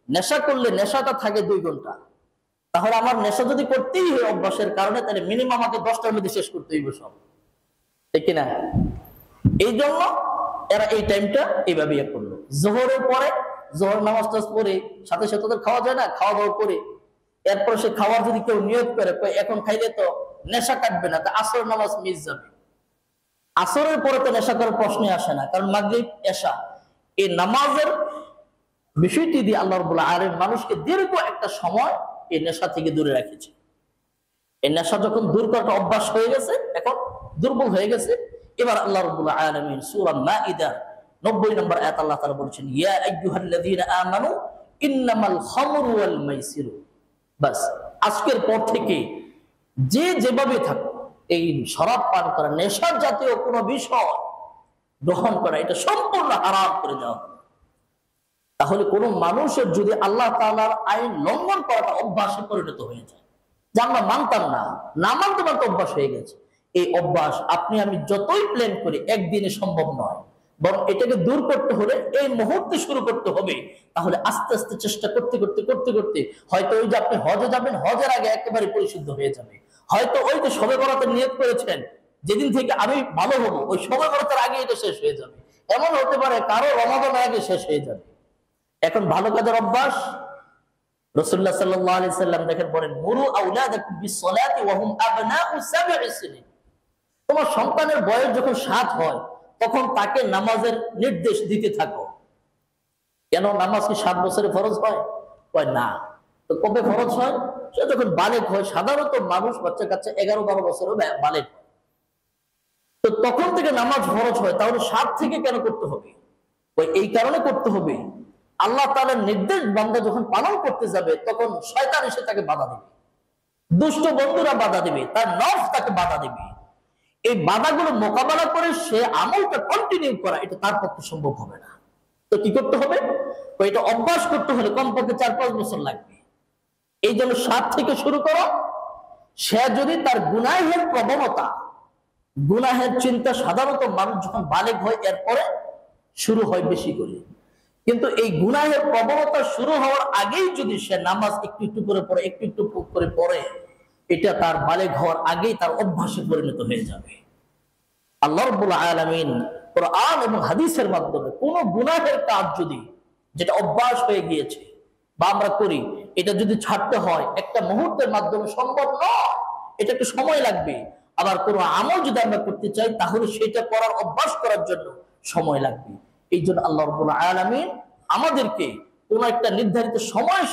নেশা করলে নেশাটা থাকে 2 ঘন্টা, তাহলে আমার নেশা যদি করতেই হয় অভ্যাসের কারণে, তাহলে মিনিমাম আমাকে 10টার মধ্যে শেষ করতে হইব সব, ঠিক কিনা? এই জন্য এরা এই টাইমটা এইভাবে করলো। যোহরের পরে যোহর নামাজটা পড়ে সাথে সাথে তো খাওয়া যায় না, খাওয়া দাওয়া করে এরপর সে খাওয়ার যদি কেউ নিয়ত করে এখন খাইলে তো নেশা কাটবে না, তা আসর নামাজ মিস যাবে। আসরের পরে তো নেশা করার প্রশ্নই আসে না, কারণ মাগরিব এশা এই নামাজের বিষয়টি দিয়ে আল্লাহ রাব্বুল আলামিন মানুষকে দীর্ঘ একটা সময় এই নেশা থেকে দূরে রেখেছে। এই নেশা যখন দূর করাটা অভ্যাস হয়ে গেছে, এখন দুর্বল হয়ে গেছে, এবার আল্লাহ রাব্বুল আলামিন সূরা মাইদা 90 নম্বর আয়াত আল্লাহ তাআলা বলেছেন, ইয়া আইয়ুহাল্লাযীনা আমানু ইন্নামাল খামরু ওয়াল মাইসিরু, বাস আজকের পর থেকে যে যেভাবে থাকো এই শরাব পান করা, নেশার জাতীয় কোনো বিষয় গ্রহণ করা, এটা সম্পূর্ণ হারাম করে দেওয়া হবে। তাহলে কোন মানুষের যদি আল্লাহ তাআলার আইন লঙ্ঘন করাটা অভ্যাসে পরিণত হয়ে যায়, যা আমরা মানতাম না, না মানতে মানতে অভ্যাস হয়ে গেছে, এই অভ্যাস আপনি আমি যতই প্ল্যান করি একদিনে সম্ভব নয়, বরং এটাকে দূর করতে হলে এই মুহূর্তে শুরু করতে হবে। তাহলে আস্তে আস্তে চেষ্টা করতে করতে করতে করতে হয়তো ওই যে আপনি হজে যাবেন, হজের আগে একেবারে পরিশুদ্ধ হয়ে যাবে। হয়তো ওই যে শবে বরাতের নিয়ত করেছেন যেদিন থেকে আমি ভালো হবো, ওই শবে বরাতের আগে এটা শেষ হয়ে যাবে। এমন হতে পারে কারো রমাদানের আগে শেষ হয়ে যাবে। এখন ভালো কাজের অভ্যাস, রাসূলুল্লাহ সাল্লাল্লাহু আলাইহি সাল্লাম দেখেন বলেন, মুরু আওলাদাকুম বিসসালাতি ওয়া হুম আবনাউ 7 সিনিন, তোমার সন্তানের বয়স যখন 7 হয় তখন তাকে নামাজের নির্দেশ দিতে থাকো। কেন, নামাজ কি 7 বছরে ফরজ হয়? কয় না। তো কবে ফরজ হয়? সে যখন বালেগ হয়। সাধারণত মানুষ বাচ্চা কাচ্চা 11-12 বছরে বালেগ হয়, তো তখন থেকে নামাজ ফরজ হয়। তাহলে 7 থেকে কেন করতে হবে? ওই এই কারণে করতে হবে, আল্লাহ তাআলার নির্দেশ বান্দা যখন পালন করতে যাবে তখন শয়তান এসে তাকে বাধা দেবে, দুষ্ট বন্ধুরা বাধা দেবে, তার নফস তাকে বাধা দেবে। এই বাধাগুলো মোকাবেলা করে সে আমলটা কন্টিনিউ করা, এটা তার পক্ষে সম্ভব হবে না। তো কি করতে হবে? এটা অভ্যাস করতে হলে কমপক্ষে 4-5 বছর লাগবে। এই জন্য 7 থেকে শুরু করো। সে যদি তার গুনাহের প্রবণতা, গুনাহের চিন্তা, সাধারণত মানুষ যখন বালেগ হয় এরপরে শুরু হয় বেশি করে, কিন্তু এই গুনাহের প্রবণতা শুরু হওয়ার আগেই যদি সে নামাজ একটু একটু করে পড়ে, একটু একটু করে পড়ে, এটা তার বালেগ হওয়ার আগেই তার অভ্যাসে পরিণত হয়ে যাবে। আল্লাহ রাব্বুল আলামিন কোরআন এবং হাদিসের মাধ্যমে কোন গুনাহের কাজ যদি, যেটা অভ্যাস হয়ে গিয়েছে বা আমরা করি, এটা যদি ছাড়তে হয় একটা মুহূর্তের মাধ্যমে সম্ভব নয়, এটা একটু সময় লাগবে। আবার কোনো আমল যদি আমরা করতে চাই তাহলে সেটা করার অভ্যাস করার জন্য সময় লাগবে। এই জন্য আল্লাহ রাব্বুল আলামিন আমাদেরকে কোন একটা নির্ধারিত সময়